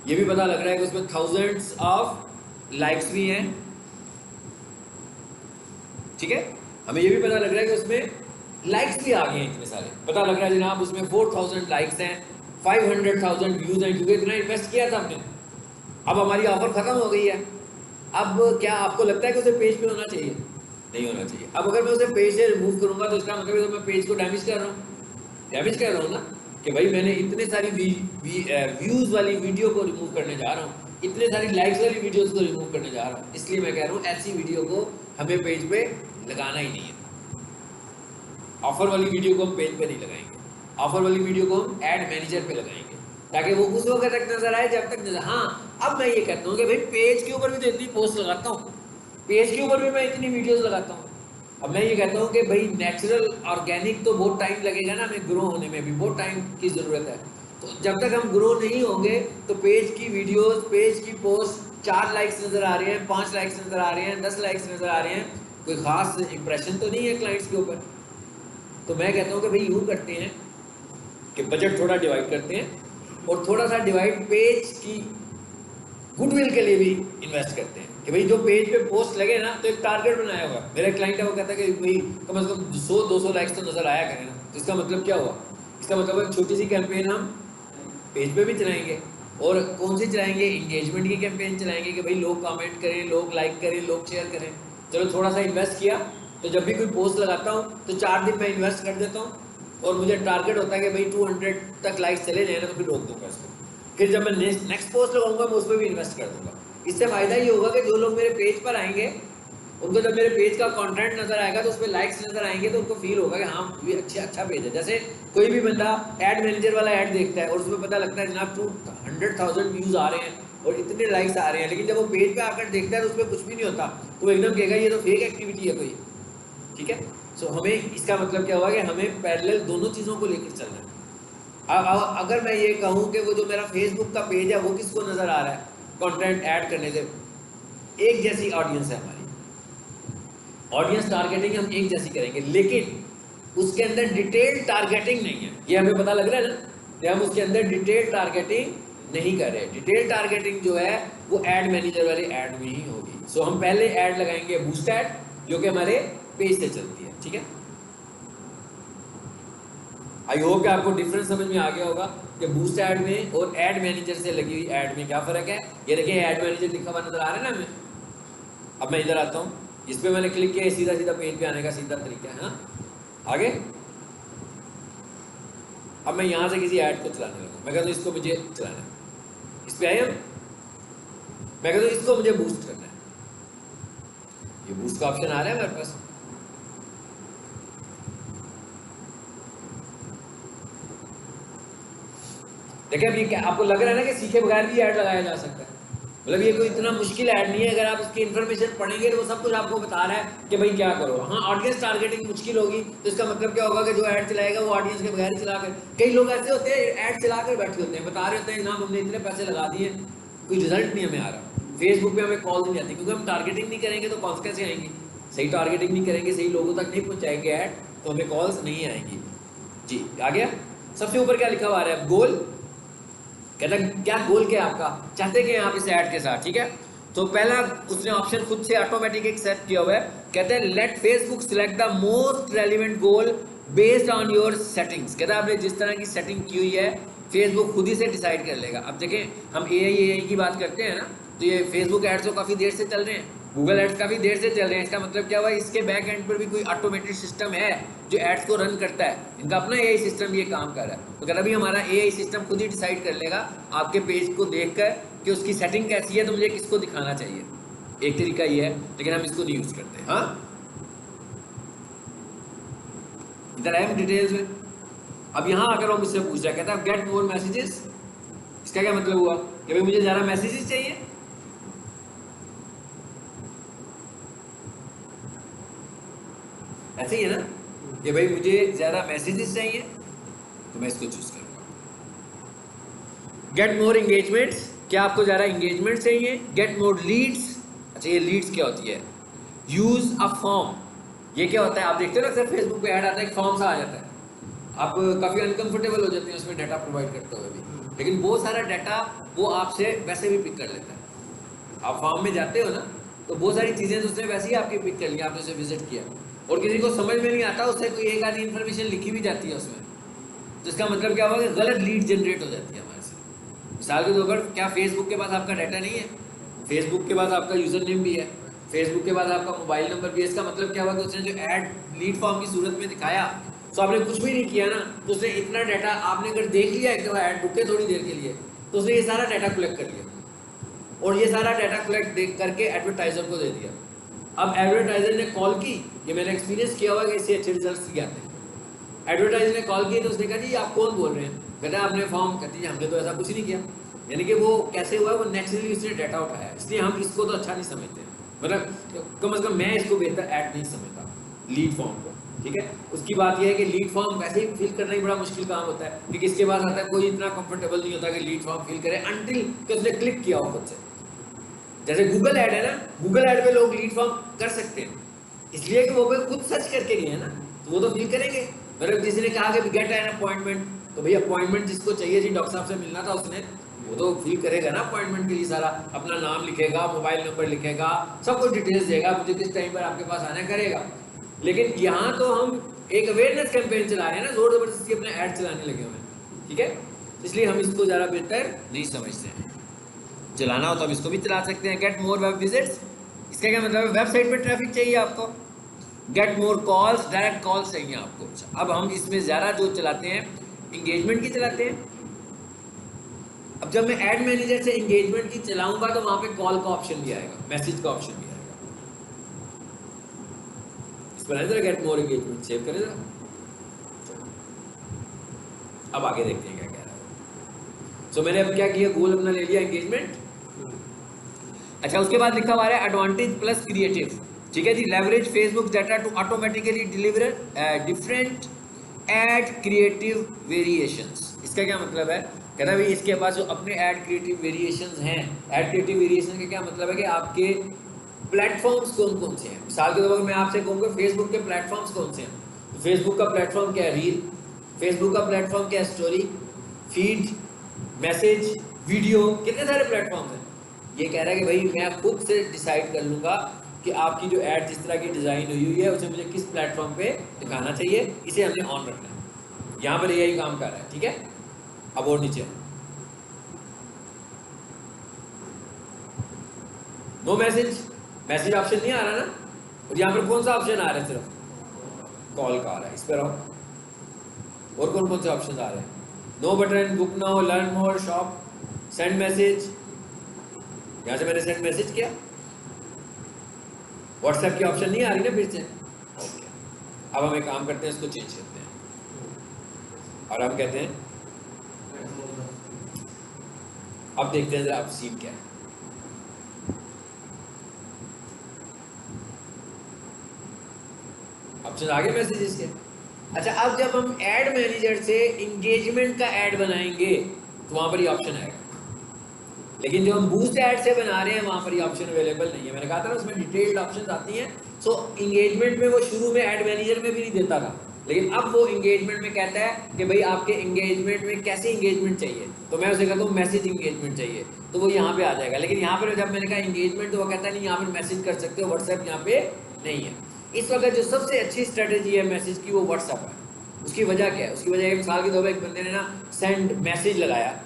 ये भी पता लग रहा है कि उसमें थाउजेंड्स ऑफ लाइक्स भी हैं, ठीक है। हमें ये भी पता लग रहा है कि उसमें लाइक्स भी आ गए हैं इतने सारे, पता लग रहा है जनाब उसमें 4,000 लाइक्स हैं, 500,000 व्यूज हैं, क्योंकि इतना इन्वेस्ट किया था हमने। अब हमारी ऑफर खत्म हो गई है। अब क्या आपको लगता है कि उसे पेज पे होना चाहिए? नहीं होना चाहिए। अब अगर मैं उसे पेज से रिमूव करूंगा तो इसका मतलब है मैं पेज को डैमेज कर रहा हूँ, डैमेज कर रहा हूँ ना, कि भाई मैंने इतने सारी व्यूज वाली वीडियो को रिमूव करने जा रहा हूँ, इतने सारी लाइक्स वाली वीडियोस को रिमूव करने जा रहा हूँ। इसलिए मैं कह रहा हूँ ऐसी वीडियो को हमें पेज पे लगाना ही नहीं है। ऑफर वाली वीडियो को हम पेज पे नहीं लगाएंगे, ऑफर वाली वीडियो को हम ऐड मैनेजर पे लगाएंगे, ताकि वो उस वक्त तक नजर आए जब तक नजर। हाँ, अब मैं ये कहता हूँ कि भाई पेज के ऊपर भी तो इतनी पोस्ट लगाता हूँ, पेज के ऊपर भी मैं इतनी वीडियोस लगाता हूँ। अब मैं ये कहता हूँ कि भाई नेचुरल ऑर्गेनिक तो बहुत टाइम लगेगा ना, हमें ग्रो होने में भी बहुत टाइम की ज़रूरत है। तो जब तक हम ग्रो नहीं होंगे तो पेज की वीडियोस, पेज की पोस्ट 4 लाइक्स नज़र आ रहे हैं, 5 लाइक्स नज़र आ रहे हैं, 10 लाइक्स नज़र आ रहे हैं, कोई ख़ास इंप्रेशन तो नहीं है क्लाइंट्स के ऊपर। तो मैं कहता हूँ कि भाई यूँ करते हैं कि बजट थोड़ा डिवाइड करते हैं और थोड़ा सा डिवाइड पेज की गुडविल के लिए भी इन्वेस्ट करते हैं कि भाई जो पेज पे पोस्ट लगे ना, तो एक टारगेट बनाया हुआ। मेरा क्लाइंट है वो कहता है कि भाई कम से कम 100-200 लाइक्स तो नज़र आया करें ना। तो इसका मतलब क्या हुआ? इसका मतलब एक छोटी सी कैंपेन हम पेज पे भी चलाएंगे। और कौन सी चलाएंगे? इंगेजमेंट की कैंपेन चलाएंगे कि भाई लोग कमेंट करें, लोग लाइक करें, लोग शेयर करें। चलो थोड़ा सा इन्वेस्ट किया, तो जब भी कोई पोस्ट लगाता हूँ तो 4 दिन मैं इन्वेस्ट कर देता हूँ और मुझे टारगेट होता है कि भाई 200 तक लाइक्स चले जाए ना, तो फिर रोक दूंगा इसको। फिर जब मैं नेक्स्ट पोस्ट लगाऊंगा मैं उस पर भी इन्वेस्ट कर दूंगा। इससे फ़ायदा ये होगा कि जो लोग मेरे पेज पर आएंगे, उनको जब मेरे पेज का कंटेंट नज़र आएगा तो उस पर लाइक्स नज़र आएंगे, तो उनको फील होगा कि हाँ ये अच्छा पेज है। जैसे कोई भी बंदा ऐड मैनेजर वाला ऐड देखता है और उसमें पता लगता है जनाब 200,000 व्यूज़ आ रहे हैं और इतने लाइक्स आ रहे हैं, लेकिन जब वो पेज पे आकर देखता है तो उसमें कुछ भी नहीं होता, तो वो एकदम कहेगा ये तो फेक एक्टिविटी है कोई, ठीक है। सो हमें इसका मतलब क्या हुआ कि हमें पैरेलल दोनों चीज़ों को लेकर चलना है। अगर मैं ये कहूँ कि वो जो मेरा फेसबुक का पेज है वो किसको नज़र आ रहा है कंटेंट ऐड करने से, एक जैसी ऑडियंस है हमारी, ऑडियंस टारगेटिंग हम एक जैसी करेंगे, लेकिन उसके अंदर डिटेल टारगेटिंग नहीं है। ये हमें पता लग रहा है ना कि हम उसके अंदर डिटेल टारगेटिंग नहीं कर रहे। डिटेल टारगेटिंग जो है वो ऐड मैनेजर वाले ऐड में ही होगी। सो हम पहले ऐड लगाएंगे बूस्ट ऐड, जो कि हमारे पेज से चलती है, ठीक है। आई होप कि आपको डिफरेंस समझ में आ गया होगा कि बूस्ट ऐड में और ऐड मैनेजर से लगी हुई ऐड में क्या फ़र्क है। ये देखिए ऐड मैनेजर लिखा हुआ नज़र आ रहा है ना हमें। अब मैं इधर आता हूँ, इस पर मैंने क्लिक किया, सीधा सीधा पेज पे आने का सीधा तरीका है। हाँ आगे, अब मैं यहाँ से किसी ऐड को चलाने लगा, मैं कहता हूँ इसको मुझे चलाना है, इस पर आए हम, मैं कहता हूँ इसको मुझे बूस्ट करना है, ये बूस्ट का ऑप्शन आ रहा है मेरे पास। देखिए अब ये क्या आपको लग रहा है ना कि सीखे बगैर भी ऐड लगाया जा सकता है। मतलब ये कोई इतना मुश्किल ऐड नहीं है, अगर आप इसकी इन्फॉर्मेशन पढ़ेंगे तो वो सब कुछ आपको बता रहा है कि भाई क्या करो। हाँ, ऑडियंस टारगेटिंग मुश्किल होगी, तो इसका मतलब क्या होगा कि जो ऐड चलाएगा वो ऑडियंस के बगैर ही चला कर। कई लोग ऐसे होते हैं ऐड चला कर बैठे होते हैं, बता रहे होते हैं जनाब हमने इतने पैसे लगा दिए, कोई रिजल्ट नहीं हमें आ रहा। फेसबुक पे हमें कॉल नहीं आती, क्योंकि हम टारगेटिंग नहीं करेंगे तो कॉल्स कैसे आएंगी? सही टारगेटिंग नहीं करेंगे, सही लोगों तक नहीं पहुँचाएंगे ऐड, तो हमें कॉल्स नहीं आएंगी। जी आ गया। सबसे ऊपर क्या लिखा हुआ आ रहा है? गोल। कहता है क्या गोल क्या है आपका, चाहते क्या हैं आप इस ऐड के साथ, ठीक है। तो पहला उसने ऑप्शन खुद से ऑटोमेटिक एक सेट किया हुआ है, कहते हैं let Facebook select the most relevant goal based on your settings. कहता है आपने जिस तरह की सेटिंग की हुई है फेसबुक खुद ही से डिसाइड कर लेगा। अब देखें हम एआई की बात करते हैं ना, तो ये फेसबुक एड्स तो काफ़ी देर से चल रहे हैं, गूगल एड्स काफ़ी देर से चल रहे हैं। इसका मतलब क्या हुआ, इसके बैक एंड पर भी कोई ऑटोमेटेड सिस्टम है जो एड्स को रन करता है। इनका अपना एआई सिस्टम ये काम कर रहा है। तो कहता भी हमारा एआई सिस्टम खुद ही डिसाइड कर लेगा आपके पेज को देखकर कि उसकी सेटिंग कैसी है, तो मुझे किसको दिखाना चाहिए। एक तरीका ये है, लेकिन हम इसको नहीं यूज़ करते। हाँ, इधर है डिटेल्स में। अब यहाँ आकर हम इससे पूछ रहा है, कहता है गेट मोर मैसेजेस। इसका क्या मतलब हुआ कि भाई मुझे ज़्यादा मैसेजेस चाहिए। ऐसे ही है ना कि भाई मुझे ज़्यादा मैसेजेस चाहिए, तो मैं इसको चूज करूँगा। गेट मोर एंगेजमेंट्स, क्या आपको ज़्यादा एंगेजमेंट चाहिए। गेट मोर लीड्स, अच्छा ये लीड्स क्या होती है। यूज़ अ फॉर्म, ये क्या होता है, आप देखते हो ना सर फेसबुक पे ऐड आता है, एक फॉर्म सा आ जाता है, आप काफ़ी अनकंफर्टेबल हो जाते हैं उसमें डाटा प्रोवाइड करते हुए भी, लेकिन वो सारा डाटा वो आपसे वैसे भी पिक कर लेता है। आप फॉर्म में जाते हो ना, तो बहुत सारी चीज़ें तो उसने वैसे ही आपकी पिक कर ली, आपने उसे विजिट किया, और किसी को समझ में नहीं आता, उससे कोई एक आधी इन्फॉर्मेशन लिखी भी जाती है उसमें, तो इसका मतलब क्या हुआ कि गलत लीड जनरेट हो जाती है हमारे से। मिसाल के तौर पर क्या फेसबुक के पास आपका डाटा नहीं है, फेसबुक के पास आपका यूज़र नेम भी है, फेसबुक के बाद आपका मोबाइल नंबर भी है। इसका मतलब क्या हुआ कि उसने जो ऐड लीड फॉर्म की सूरत में दिखाया, तो आपने कुछ भी नहीं किया ना, तो उसने इतना डाटा, आपने अगर देख लिया एक दफ़ा ऐड रुके थोड़ी देर के लिए, तो उसने ये सारा डाटा कलेक्ट कर लिया, और ये सारा डाटा कलेक्ट करके एडवर्टाइजर को दे दिया। अब एडवर्टाइजर ने कॉल की, ये मैंने एक्सपीरियंस किया हुआ कि इससे अच्छे रिजल्ट्स भी आते हैं। एडवर्टाइजर ने कॉल की तो उसने कहा जी आप कौन बोल रहे हैं, कहते हैं आपने फॉर्म, कहती है हमने तो ऐसा कुछ नहीं किया। यानी कि वो कैसे हुआ, वो नेचुरली उसने डाटा उठाया, इसलिए हम इसको तो अच्छा नहीं समझते, मतलब कम से कम मैं इसको बेहतर ऐड नहीं समझता लीड फॉर्म को, ठीक है। उसकी बात यह है कि लीड फॉर्म वैसे ही फिल करना ही बड़ा मुश्किल काम होता है, क्योंकि इसके बाद आता है कोई इतना कंफर्टेबल नहीं होता कि लीड फॉर्म फिल करे अनटिल कि उसने क्लिक किया हो खुद से। जैसे गूगल ऐड है ना, गूगल ऐड पे लोग लीड फॉर्म कर सकते हैं, इसलिए कि वो खुद सर्च करके गए हैं ना, तो वो तो फिल करेंगे। मतलब किसी ने कहा कि गेट एन अपॉइंटमेंट, तो भाई अपॉइंटमेंट जिसको चाहिए जी डॉक्टर साहब से मिलना था, उसने वो तो फिल करेगा ना अपॉइंटमेंट के लिए, सारा अपना नाम लिखेगा, मोबाइल नंबर लिखेगा, सब कुछ डिटेल्स देगा, मुझे किस टाइम पर आपके पास आना करेगा। लेकिन यहाँ तो हम एक अवेयरनेस कैंपेन चला रहे हैं ना, जोर जबरदस्ती अपने ऐड चलाने लगे हुए हैं, ठीक है। इसलिए हम इसको ज़्यादा बेहतर नहीं समझते हैं। चलाना हो तो हम इसको भी चला सकते हैं। गेट मोर वेब विजिट्स, इसका क्या मतलब है, वेबसाइट पर ट्रैफिक चाहिए आपको। Get more calls, direct calls चाहिए आपको। अब हम इसमें ज़्यादा जो चलाते हैं इंगेजमेंट की चलाते हैं। अब जब मैं ऐड मैनेजर से इंगेजमेंट की चलाऊंगा तो वहां पे कॉल का ऑप्शन भी आएगा, मैसेज का ऑप्शन भी आएगा। इस पर जरा गेट मोर एंगेजमेंट सेव करें जरा। अब आगे देखते हैं क्या कह रहा है। सो मैंने अब क्या किया, गोल अपना ले लिया एंगेजमेंट। अच्छा, उसके बाद लिखा हुआ है एडवांटेज प्लस क्रिएटिव, ठीक है जी। Leverage Facebook data to automatically deliver different ad creative variations. इसका क्या मतलब है, कहता है भाई इसके पास जो अपने ऐड क्रिएटिव वेरिएशंस हैं, ऐड क्रिएटिव वेरिएशन का क्या मतलब है कि आपके प्लेटफॉर्म्स कौन कौन से हैं। मिसाल के तौर पर मैं आपसे कहूँगा फेसबुक के प्लेटफॉर्म्स कौन से हैं, तो फेसबुक का प्लेटफॉर्म क्या है, रील। फेसबुक का प्लेटफॉर्म क्या है, स्टोरी, फीड, मैसेज, वीडियो, कितने सारे प्लेटफॉर्म्स हैं। ये कह रहा है कि भाई मैं खुद से डिसाइड कर लूँगा कि आपकी जो ऐड जिस तरह की डिज़ाइन हुई है उसे मुझे किस प्लेटफॉर्म पे दिखाना चाहिए, इसे हमने ऑन रखना है। यहाँ पर यही काम कर रहा है, ठीक है। अब और नीचे नो मैसेज, मैसेज ऑप्शन नहीं आ रहा ना, और यहाँ पर कौन सा ऑप्शन आ रहा है, सिर्फ कॉल का आ रहा है। इस पर आओ, और कौन कौन से ऑप्शन आ रहे हैं, no button, book now, learn more, shop, send message. यहाँ से मैंने सेंड मैसेज किया, व्हाट्सएप की ऑप्शन नहीं आ रही ना फिर से। ओके, अब हम एक काम करते हैं, इसको चेंज करते हैं और हम कहते हैं, अब देखते हैं जरा आप सीन क्या है। ऑप्शन आगे मैसेजेस के। अच्छा, अब जब हम ऐड मैनेजर से इंगेजमेंट का ऐड बनाएंगे तो वहां पर ये ऑप्शन आएगा, लेकिन जो हम बूस्ट ऐड से बना रहे हैं वहां पर ये ऑप्शन अवेलेबल नहीं है। मैंने कहा था ना उसमें डिटेल्ड ऑप्शंस आती हैं। सो इंगेजमेंट में वो शुरू में ऐड मैनेजर में भी नहीं देता था, लेकिन अब वो एंगेजमेंट में कहता है कि भाई आपके एंगेजमेंट में कैसे एंगेजमेंट चाहिए, तो मैं उसे कहता हूँ मैसेज एंगेजमेंट चाहिए, तो वो यहाँ पे आ जाएगा। लेकिन यहाँ पर जब मैंने कहा एंगेजमेंट, तो वो कहता है नहीं यहाँ पर मैसेज कर सकते हो, व्हाट्सएप यहाँ पे नहीं है। इस वक्त जो सबसे अच्छी स्ट्रेटेजी है मैसेज की वो व्हाट्सएप है। उसकी वजह क्या है? उसकी वजह है, मिसाल के तौर पर एक बंदे ने ना सेंड मैसेज लगाया,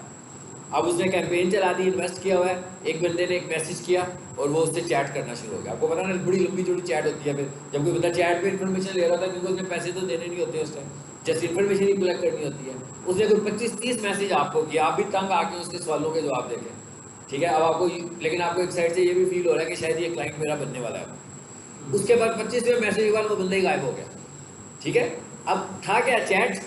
अब उसने कैंपेन चला दी, इन्वेस्ट किया हुआ है, एक बंदे ने एक मैसेज किया और वो उससे चैट करना शुरू हो गया। आपको पता ना बड़ी लंबी चौड़ी चैट होती है, फिर जब कोई बंदा चैट पे इन्फॉर्मेशन ले रहा था, क्योंकि उसने पैसे तो देने नहीं होते उस टाइम, जस्ट इन्फॉर्मेशन ही कलेक्ट करनी होती है। उसने कोई 25-30 मैसेज आपको किया, आप भी तंग आके उसके सवालों के जवाब देखें, ठीक है। अब आपको, लेकिन आपको एक साइड से ये भी फील हो रहा है कि शायद ये क्लाइंट मेरा बनने वाला है। उसके बाद 25वें मैसेज के बाद वो बंदा ही गायब हो गया, ठीक है। अब था क्या? चैट।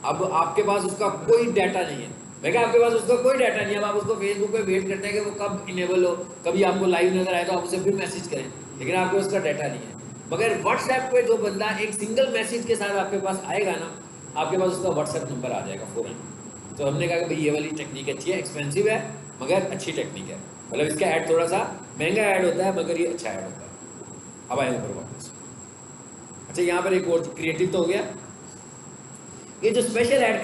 अब आपके पास उसका कोई डाटा नहीं है, मैं क्या आपके पास उसका कोई डाटा नहीं है। अब आप उसको फेसबुक पे वेट करते हैं कि वो कब इनेबल हो, कभी आपको लाइव नजर आए तो आप उसे फिर मैसेज करें, लेकिन आपके उसका डाटा नहीं है। मगर व्हाट्सएप पे जो बंदा एक सिंगल मैसेज के साथ आपके पास आएगा ना, आपके पास उसका व्हाट्सएप नंबर आ जाएगा फ़ौरन। तो हमने कहा कि भाई ये वाली टेक्निक अच्छी है, एक्सपेंसिव है मगर अच्छी टेक्निक है। मतलब इसका ऐड थोड़ा सा महंगा ऐड होता है मगर ये अच्छा ऐड होता है। अब आए ऊपर वापस। अच्छा, यहाँ पर एक और क्रिएटिव तो हो गया। ये जो स्पेशल ऐड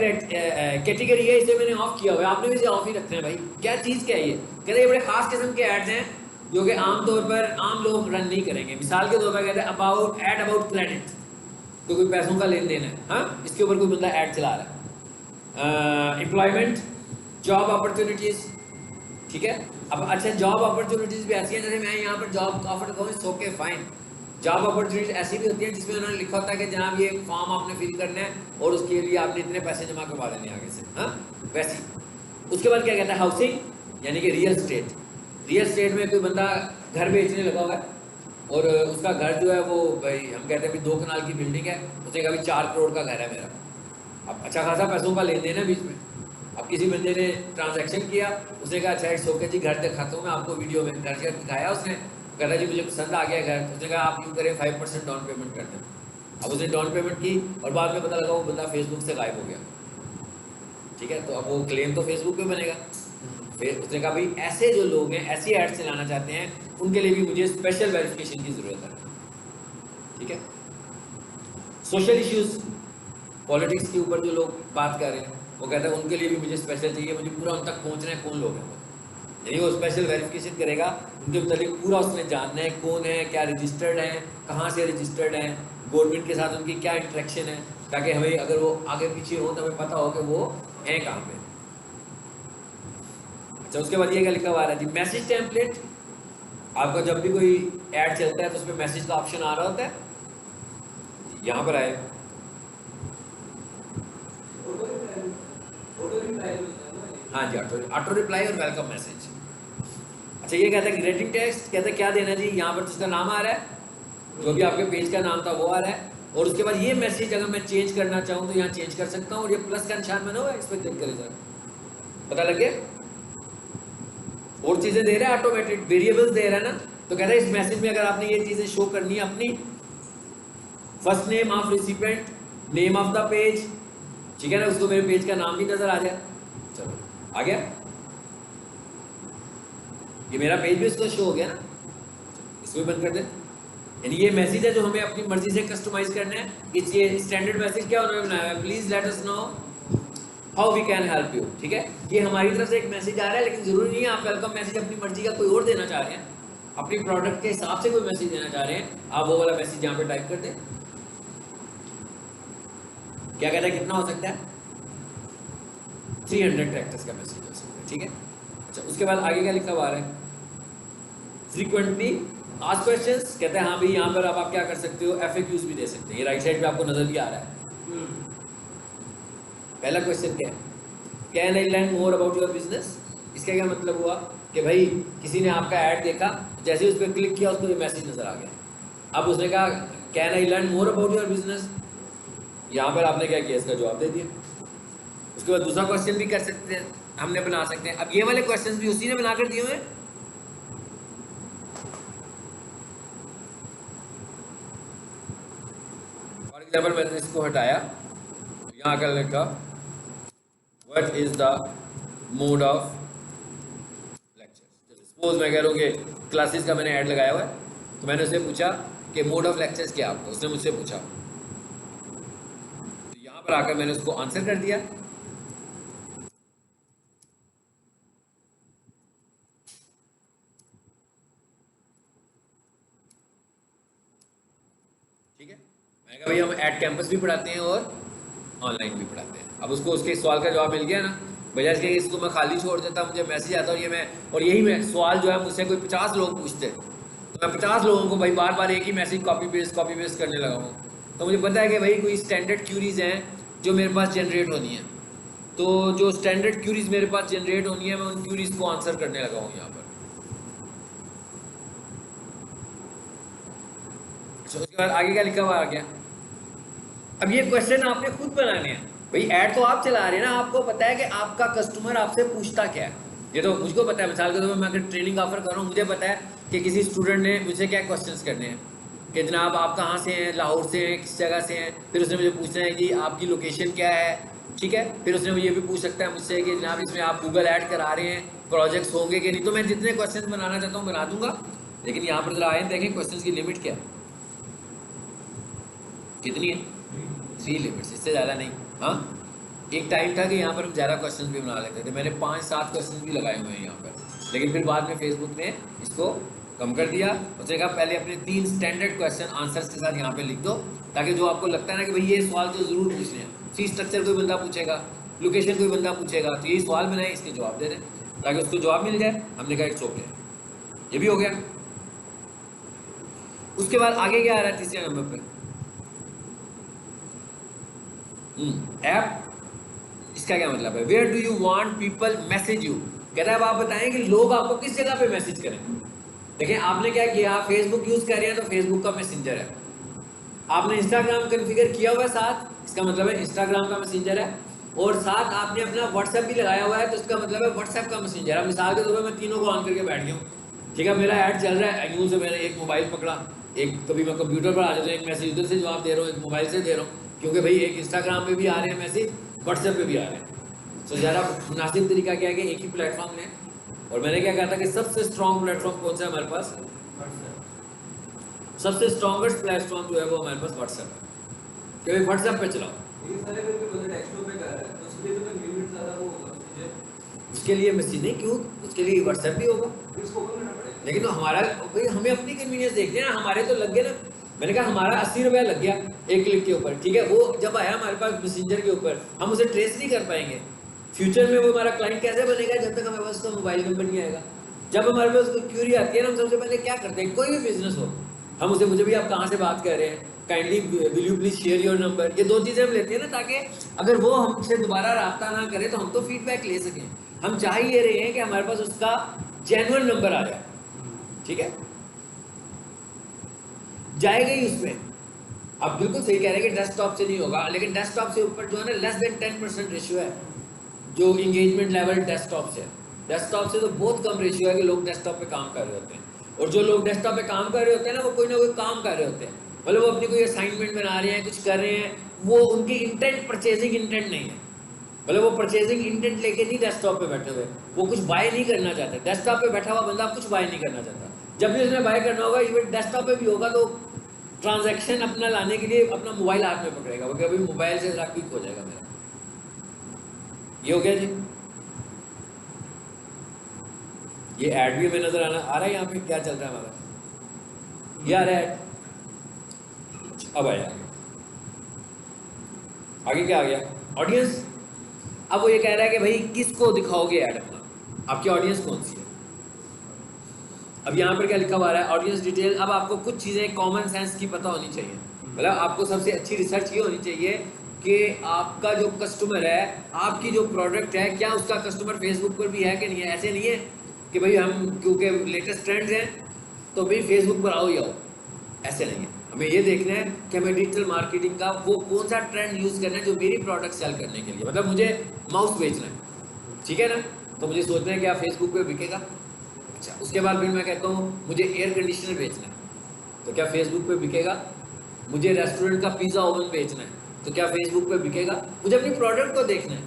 कैटेगरी है इसे मैंने ऑफ किया हुआ है, आपने भी इसे ऑफ ही रखना है भाई। क्या चीज़ क्या है ये? कहते हैं ये बड़े खास किस्म के ऐड्स हैं जो कि आमतौर पर आम लोग रन नहीं करेंगे। मिसाल के तौर पर कहते हैं अबाउट ऐड अबाउट क्रेडिट, तो कोई पैसों का लेन देन है, हाँ, इसके ऊपर कोई बंदा ऐड चला रहा है। एम्प्लॉयमेंट, जॉब अपॉर्चुनिटीज़, ठीक है। अब अच्छा, जॉब अपॉर्चुनिटीज़ भी ऐसी हैं, जैसे मैं यहाँ पर जॉब ऑफर करूँ, it's okay fine. Job opportunities ऐसी भी होती है जिसमें उन्होंने लिखा होता है कि जनाब ये फॉर्म आपने फिल करना है और उसके लिए आपने इतने पैसे जमा करवा देने आगे से, हाँ, वैसी। उसके बाद क्या कहता है? हाउसिंग, यानी कि रियल स्टेट। रियल स्टेट में कोई बंदा घर बेचने लगा हुआ है और उसका घर जो है वो, भाई हम कहते हैं भाई 2 कनाल की बिल्डिंग है, उसने कहा भाई 4 करोड़ का घर है मेरा। अब अच्छा खासा पैसों का लेन देन है बीच में। अब किसी बंदे ने ट्रांजैक्शन किया, उसने कहा अच्छा इट्स ओके जी, घर दिखाता हूँ मैं आपको वीडियो में। घर से दिखाया उसने, कहता जी मुझे पसंद आ गया घर। उसने कहा आप यूँ करें 5% डाउन पेमेंट कर दें। अब उसने डाउन पेमेंट की और बाद में पता लगा वो बंदा फेसबुक से गायब हो गया, ठीक है। तो अब वो क्लेम तो फेसबुक पे बनेगा। फिर उसने कहा भाई ऐसे जो लोग हैं, ऐसी एड्स चलाना चाहते हैं, उनके लिए भी मुझे स्पेशल वेरिफिकेशन की ज़रूरत है, ठीक है। सोशल इश्यूज़, पॉलिटिक्स के ऊपर जो लोग बात कर रहे हैं, वो कहते हैं उनके लिए भी मुझे स्पेशल चाहिए, मुझे पूरा उन तक पहुँचना है कौन लोग हैं वो, यानी वो स्पेशल वेरिफिकेशन करेगा, उनके मतलब पूरा उसने जानना है कौन है, क्या रजिस्टर्ड है, कहाँ से रजिस्टर्ड है, गवर्नमेंट के साथ उनकी क्या इंटरेक्शन है, ताकि हमें अगर वो आगे पीछे हो तो हमें पता हो कि वो हैं कहाँ पे। अच्छा, उसके बाद ये क्या लिखा हुआ है जी? Message template. आपका जब भी कोई ऐड चलता है तो उसमें मैसेज का ऑप्शन आ रहा होता है, यहाँ पर आए हाँ जी, ऑटो रिप्लाई और वेलकम मैसेज। अच्छा, ये कहता है ग्रीटिंग टेक्स्ट, कहता है क्या देना जी? यहाँ पर जिसका नाम आ रहा है, जो भी आपके पेज का नाम था वो आ रहा है, और उसके बाद ये मैसेज अगर मैं चेंज करना चाहूँ तो यहाँ चेंज कर सकता हूँ, और ये प्लस का निशान बना हुआ है, इस पर क्लिक करें सर, पता लग गया। और चीज़ें दे रहा है, ऑटोमेटेड वेरिएबल्स दे रहा है ना। तो कहता है इस मैसेज में अगर आपने ये चीज़ें शो करनी है, अपनी first name of recipient, name of the page, ठीक है ना, उसको मेरे पेज का नाम भी नजर आ जाए। चलो आ गया, ये मेरा पेज भी उसको शो हो गया ना, इसको भी बंद कर दे। यानी ये मैसेज है जो हमें अपनी मर्जी से कस्टमाइज करना है। ये स्टैंडर्ड मैसेज क्या उन्होंने बनाया है? Please let us know how we can help you, ठीक है। ये हमारी तरफ से एक मैसेज आ रहा है, लेकिन जरूरी नहीं है आप वेलकम मैसेज अपनी मर्जी का कोई और देना चाह रहे हैं, अपनी प्रोडक्ट के हिसाब से कोई मैसेज देना चाह रहे हैं, आप वो वाला मैसेज यहाँ पे टाइप कर दें। क्या कहता है कितना हो सकता है? 300 कैरेक्टर्स का मैसेज हो सकता है, ठीक है। अच्छा, उसके बाद आगे क्या लिखा हुआ है? Frequently asked questions. कहते हैं हाँ भाई यहाँ पर अब आप क्या कर सकते हो, FAQs भी दे सकते हैं। ये राइट साइड पे आपको नजर भी आ रहा है। पहला क्वेश्चन क्या है? Can I learn more about your business. इसका क्या मतलब हुआ कि भाई किसी ने आपका ऐड देखा, जैसे ही उस पर क्लिक किया उसको ये मैसेज नजर आ गया। अब उसने कहा can I learn more about your business, यहाँ पर आपने क्या किया, इसका जवाब दे दिया। उसके बाद दूसरा क्वेश्चन भी कर सकते हैं, हमने बना सकते हैं। अब ये वाले क्वेश्चन भी उसी ने बनाकर दिए हुए हैं। फॉर एग्जाम्पल मैंने इसको हटाया, यहाँ कर लिखा what is the mode of lectures. Suppose मैं कह रहा हूँ कि क्लासेस का मैंने ऐड लगाया हुआ है, तो मैंने उससे पूछा कि मोड ऑफ लेक्चर्स क्या है आपका। उसने मुझसे पूछा पर आकर मैंने उसको आंसर कर दिया। ठीक है, मैंने कहा भाई हम एट कैंपस भी पढ़ाते हैं और ऑनलाइन भी पढ़ाते हैं। अब उसको उसके सवाल का जवाब मिल गया ना, बजाय इसके कि इसको मैं खाली छोड़ देता, मुझे मैसेज आता और ये मैं और यही मैं सवाल जो है मुझसे कोई 50 लोग पूछते तो मैं 50 लोगों को भाई बार बार एक ही मैसेज कॉपी पेस्ट करने लगा हूँ। तो मुझे पता है कि भाई कोई स्टैंडर्ड क्यूरीज हैं जो मेरे पास जनरेट होनी है, तो जो स्टैंडर्ड क्यूरीज मेरे पास जनरेट होनी है मैं उन क्यूरीज को आंसर करने लगा हूँ यहाँ पर। उसके बाद आगे क्या लिखा हुआ आ गया। अब ये क्वेश्चन आपने खुद बनाने हैं भाई, ऐड तो आप चला रहे हैं ना, आपको पता है कि आपका कस्टमर आपसे पूछता क्या है। ये तो मुझको पता है, मिसाल के तौर पर मैं अगर ट्रेनिंग ऑफर कर रहा हूँ, मुझे पता है कि किसी स्टूडेंट ने मुझे क्या क्वेश्चंस करने हैं कि जनाब आप कहाँ से हैं, लाहौर से हैं, किस जगह से हैं। फिर उसने मुझे पूछना है कि आपकी लोकेशन क्या है, ठीक है। फिर उसने मुझे भी पूछ सकता है मुझसे कि जनाब इसमें आप गूगल ऐड करा रहे हैं, प्रोजेक्ट्स होंगे कि नहीं। तो मैं जितने क्वेश्चन बनाना चाहता हूँ बना दूंगा, लेकिन यहाँ पर जरा आए देखें क्वेश्चन की लिमिट क्या है, कितनी है, 3 लिमिट्स, इससे ज़्यादा नहीं। हाँ, एक टाइम था कि यहाँ पर हम ज़्यादा क्वेश्चन भी बना लेते थे, मैंने 5-7 क्वेश्चन भी लगाए हुए हैं यहाँ पर, लेकिन फिर बाद में फेसबुक ने इसको कम कर दिया। उसने कहा पहले अपने 3 स्टैंडर्ड क्वेश्चन आंसर्स के साथ यहाँ पे लिख दो, ताकि जो आपको लगता है ना कि भाई ये सवाल तो ज़रूर पूछने हैं, फी स्ट्रक्चर कोई बंदा पूछेगा, लोकेशन कोई बंदा पूछेगा, तो यही सवाल बनाए, इसके जवाब दे दें ताकि उसको जवाब मिल जाए। हमने कहा इट्स ओके, ये भी हो गया। उसके बाद आगे क्या आ रहा है तीसरे नंबर पर, ऐप। इसका क्या मतलब है, where do you want people message you. कहता है अब आप बताएं कि लोग आपको किस जगह पे मैसेज करें। देखिए आपने क्या किया, फेसबुक यूज कर रहे हैं तो फेसबुक का मैसेंजर है, आपने इंस्टाग्राम कॉन्फ़िगर किया हुआ है साथ, इसका मतलब है इंस्टाग्राम का मैसेंजर है, और साथ आपने अपना व्हाट्सएप भी लगाया हुआ है, तो इसका मतलब है व्हाट्सएप का मैसेंजर है। मिसाल के तौर पर मैं तीनों को ऑन करके बैठ गया हूँ, ठीक है, मेरा ऐड चल रहा है, यूं से मैंने एक मोबाइल पकड़ा, एक कभी मैं कंप्यूटर पर आ जाता हूँ, एक मैसेज उधर से जवाब दे रहा हूँ, एक मोबाइल से दे रहा हूँ, क्योंकि भाई एक इंस्टाग्राम पे भी आ रहे हैं मैसेज, व्हाट्सएप पे भी आ रहे हैं। तो ज़्यादा मुनासिब तरीका क्या है कि एक ही प्लेटफॉर्म लें। और मैंने क्या कहा था कि सबसे स्ट्रॉन्ग प्लेटफॉर्म कौन सा है हमारे पास, सबसे स्ट्रॉन्गेस्ट प्लेटफॉर्म जो है वो हमारे पास व्हाट्सएप है, क्योंकि व्हाट्सएप पे चलाओ। उसके लिए मैसेज नहीं, क्यों, उसके लिए व्हाट्सएप भी होगा, लेकिन तो हमारा भाई हमें अपनी कन्वीनियंस देखते हैं ना, हमारे तो लग गए ना। मैंने कहा हमारा 80 रुपया लग गया एक क्लिक के ऊपर, ठीक है, वो जब आया हमारे पास मैसेंजर के ऊपर, हम उसे ट्रेस नहीं कर पाएंगे। फ्यूचर में वो हमारा क्लाइंट कैसे बनेगा, जब तक हमारे पास उसका मोबाइल नंबर नहीं आएगा। जब हमारे पास उसको क्यूरी आती है ना, हम सबसे पहले क्या करते हैं, कोई भी बिजनेस हो, हम उसे मुझे भी आप कहाँ से बात कर रहे हैं, kindly will you please share your number, ये 2 चीज़ें हम लेते हैं ना, ताकि अगर वो हमसे दोबारा रब्ता ना करे तो हम तो फीडबैक ले सकें। हम चाह ये रहे हैं कि हमारे पास उसका जेन्युइन नंबर आ जाए, ठीक है, जाएगा ही उसमें। आप बिल्कुल सही कह रहे हैं कि डेस्कटॉप से नहीं होगा, लेकिन डेस्कटॉप से ऊपर जो है ना लेस देन 10% रेशियो है जो इंगेजमेंट लेवल डेस्कटॉप से। डेस्कटॉप से तो बहुत कम रेशियो है कि लोग डेस्कटॉप पे काम कर रहे होते हैं, और जो लोग डेस्कटॉप पे काम कर रहे होते हैं ना, वो कोई ना कोई काम कर रहे होते हैं, मतलब वो अपनी कोई असाइनमेंट बना रहे हैं, कुछ कर रहे हैं, वो उनकी इंटेंट परचेजिंग इंटेंट नहीं है, मतलब वो परचेजिंग इंटेंट लेके नहीं डेस्कटॉप पे बैठे हुए, वो कुछ बाय नहीं करना चाहते। डेस्कटॉप पे बैठा हुआ बंदा कुछ बाय नहीं करना चाहता, जब भी उसने बाय करना होगा इवन डेस्कटॉप पे भी होगा तो ट्रांजैक्शन अपना लाने के लिए अपना मोबाइल हाथ में पकड़ेगा, क्योंकि अभी मोबाइल से जरा क्विक हो जाएगा मेरा। ये हो गया जी, ये ऐड भी हमें नजर आ रहा है यहाँ पे क्या चल रहा है हमारा, ये आ रहा है ऐड। अब आया आगे क्या आ गया, ऑडियंस। अब वो ये कह रहा है कि भाई किसको दिखाओगे ऐड अपना, आपकी ऑडियंस कौन सी है। अब यहाँ पर क्या लिखा हुआ है, ऑडियंस डिटेल। अब आपको कुछ चीज़ें कॉमन सेंस की पता होनी चाहिए, मतलब आपको सबसे अच्छी रिसर्च ये होनी चाहिए कि आपका जो कस्टमर है, आपकी जो प्रोडक्ट है, क्या उसका कस्टमर फेसबुक पर भी है कि नहीं है। ऐसे नहीं है कि भाई हम क्योंकि लेटेस्ट ट्रेंड्स हैं तो भाई फेसबुक पर आओ ही आओ, ऐसे नहीं है। हमें ये देखना है कि हमें डिजिटल मार्केटिंग का वो कौन सा ट्रेंड यूज़ करना है जो मेरी प्रोडक्ट सेल करने के लिए, मतलब मुझे माउस बेचना है, ठीक है ना, तो मुझे सोचना है क्या फेसबुक पे बिकेगा। अच्छा, उसके बाद फिर मैं कहता हूँ मुझे एयर कंडीशनर बेचना है, तो क्या फेसबुक पे बिकेगा। मुझे रेस्टोरेंट का पिज़्ज़ा ओवन बेचना है, तो क्या फेसबुक पे बिकेगा। मुझे अपनी प्रोडक्ट को देखना है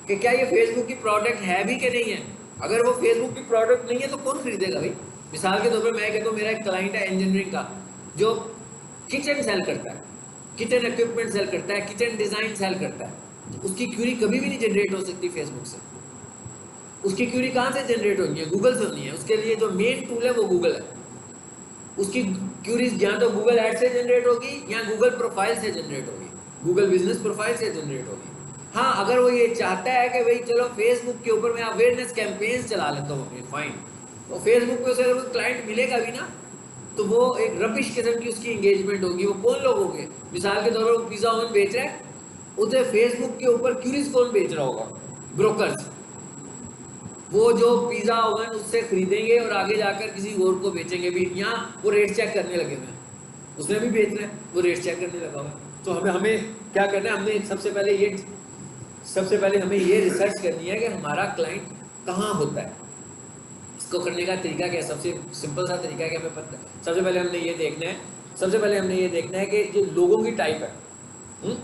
कि क्या ये फेसबुक की प्रोडक्ट है भी कि नहीं है। अगर वो फेसबुक की प्रोडक्ट नहीं है तो कौन खरीदेगा भाई। मिसाल के तौर पर मैं कहता हूँ मेरा एक क्लाइंट है इंजीनियरिंग का जो किचन सेल करता है, किचन इक्विपमेंट सेल करता है, किचन डिजाइन सेल करता है, उसकी क्यूरी कभी भी नहीं जनरेट हो सकती फेसबुक से। उसकी क्यूरी कहाँ से जनरेट होनी है? गूगल से होनी है। उसके लिए जो मेन टूल है वो गूगल है। उसकी क्यूरीज या तो गूगल एड से जनरेट होगी या गूगल प्रोफाइल से जनरेट होगी, गूगल बिजनेस प्रोफाइल से जनरेट होगी। हाँ, अगर वो ये चाहता है कि भाई चलो फेसबुक के ऊपर मैं अवेयरनेस कैंपेन्स चला लेता हूँ अपनी, फाइन, तो फेसबुक पे उसे अगर क्लाइंट मिलेगा भी ना, तो वो एक रबिश किस्म की उसकी एंगेजमेंट होगी। वो कौन लोग होंगे? मिसाल के तौर पर वो पिज़्ज़ा ओवन बेच रहा है, उसे फेसबुक के ऊपर क्यूरीज कौन बेच रहा होगा? ब्रोकर्स। वो जो पिज़्ज़ा ओवन उससे खरीदेंगे और आगे जाकर किसी और को बेचेंगे भी। यहाँ वो रेट चेक करने लगे हुए हैं, उसने भी बेच रहा है, वो रेट चेक करने लगा हुआ है। तो हमें क्या करना है? हमने सबसे पहले हमें ये रिसर्च करनी है कि हमारा क्लाइंट कहाँ होता है। इसको करने का तरीका क्या है? सबसे सिंपल सा तरीका है कि हमें पता, सबसे पहले हमने ये देखना है कि जो लोगों की टाइप है,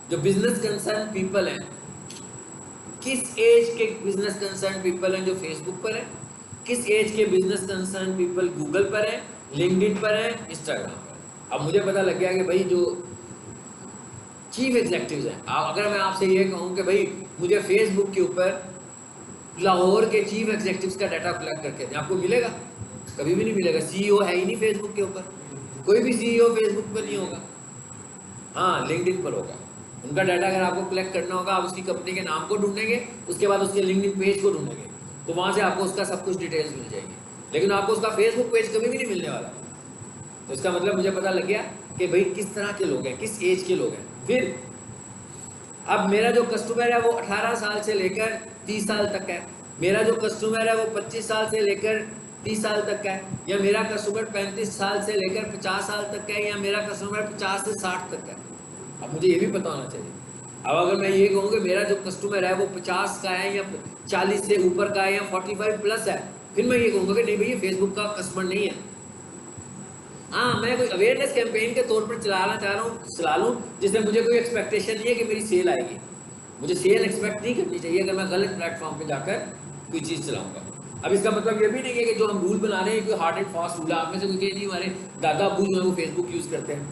जो बिजनेस कंसर्न पीपल हैं, किस एज के बिजनेस कंसर्न पीपल हैं जो फेसबुक पर है, किस एज के बिजनेस कंसर्न पीपल गूगल पर है, लिंक्डइन पर है, इंस्टाग्राम पर। अब मुझे पता लग गया कि भाई जो चीफ एग्जेक्टिव्स हैं, अगर मैं आपसे ये कहूँ कि भाई मुझे फेसबुक के ऊपर लाहौर के चीफ एग्जेक्टिव्स का डाटा कलेक्ट करके दें, आपको मिलेगा? कभी भी नहीं मिलेगा। सीईओ है ही नहीं फेसबुक के ऊपर, कोई भी सीईओ फेसबुक पर नहीं होगा। हाँ, लिंक्डइन पर होगा। उनका डाटा अगर आपको कलेक्ट करना होगा, आप उसकी कंपनी के नाम को ढूंढेंगे, उसके बाद उसके लिंक्डइन पेज को ढूंढेंगे, तो वहाँ से आपको उसका सब कुछ डिटेल्स मिल जाएगी। लेकिन आपको उसका फेसबुक पेज कभी भी नहीं मिलने वाला। तो इसका मतलब मुझे पता लग गया कि भाई किस तरह के लोग हैं, किस एज के लोग हैं। फिर अब मेरा जो कस्टमर है वो 18 साल से लेकर 30 साल तक है, मेरा जो कस्टमर है वो 25 साल से लेकर 30 साल तक का है, या मेरा कस्टमर 35 साल से लेकर 50 साल तक का है, या मेरा कस्टमर 50 से 60 तक का है। अब मुझे ये भी पता होना चाहिए। अब अगर मैं ये कहूँ कि मेरा जो कस्टमर है वो 50 का है या 40 से ऊपर का है या 45 प्लस है, फिर मैं ये कहूँगा कि नहीं भाई ये फेसबुक का कस्टमर नहीं है। हाँ, मैं कोई अवेयरनेस कैंपेन के तौर पर चलाना चाह रहा हूँ, चला लूँ, जिसमें मुझे कोई एक्सपेक्टेशन नहीं है कि मेरी सेल आएगी। मुझे सेल एक्सपेक्ट नहीं करनी चाहिए अगर मैं गलत प्लेटफॉर्म पे जाकर कोई चीज़ चलाऊंगा। अब इसका मतलब ये भी नहीं है कि जो हम रूल बना रहे हैं कोई हार्ड एंड फास्ट रूल है। आप में से कोई कहे नहीं हमारे दादा अबू जो है वो फेसबुक यूज़ करते हैं,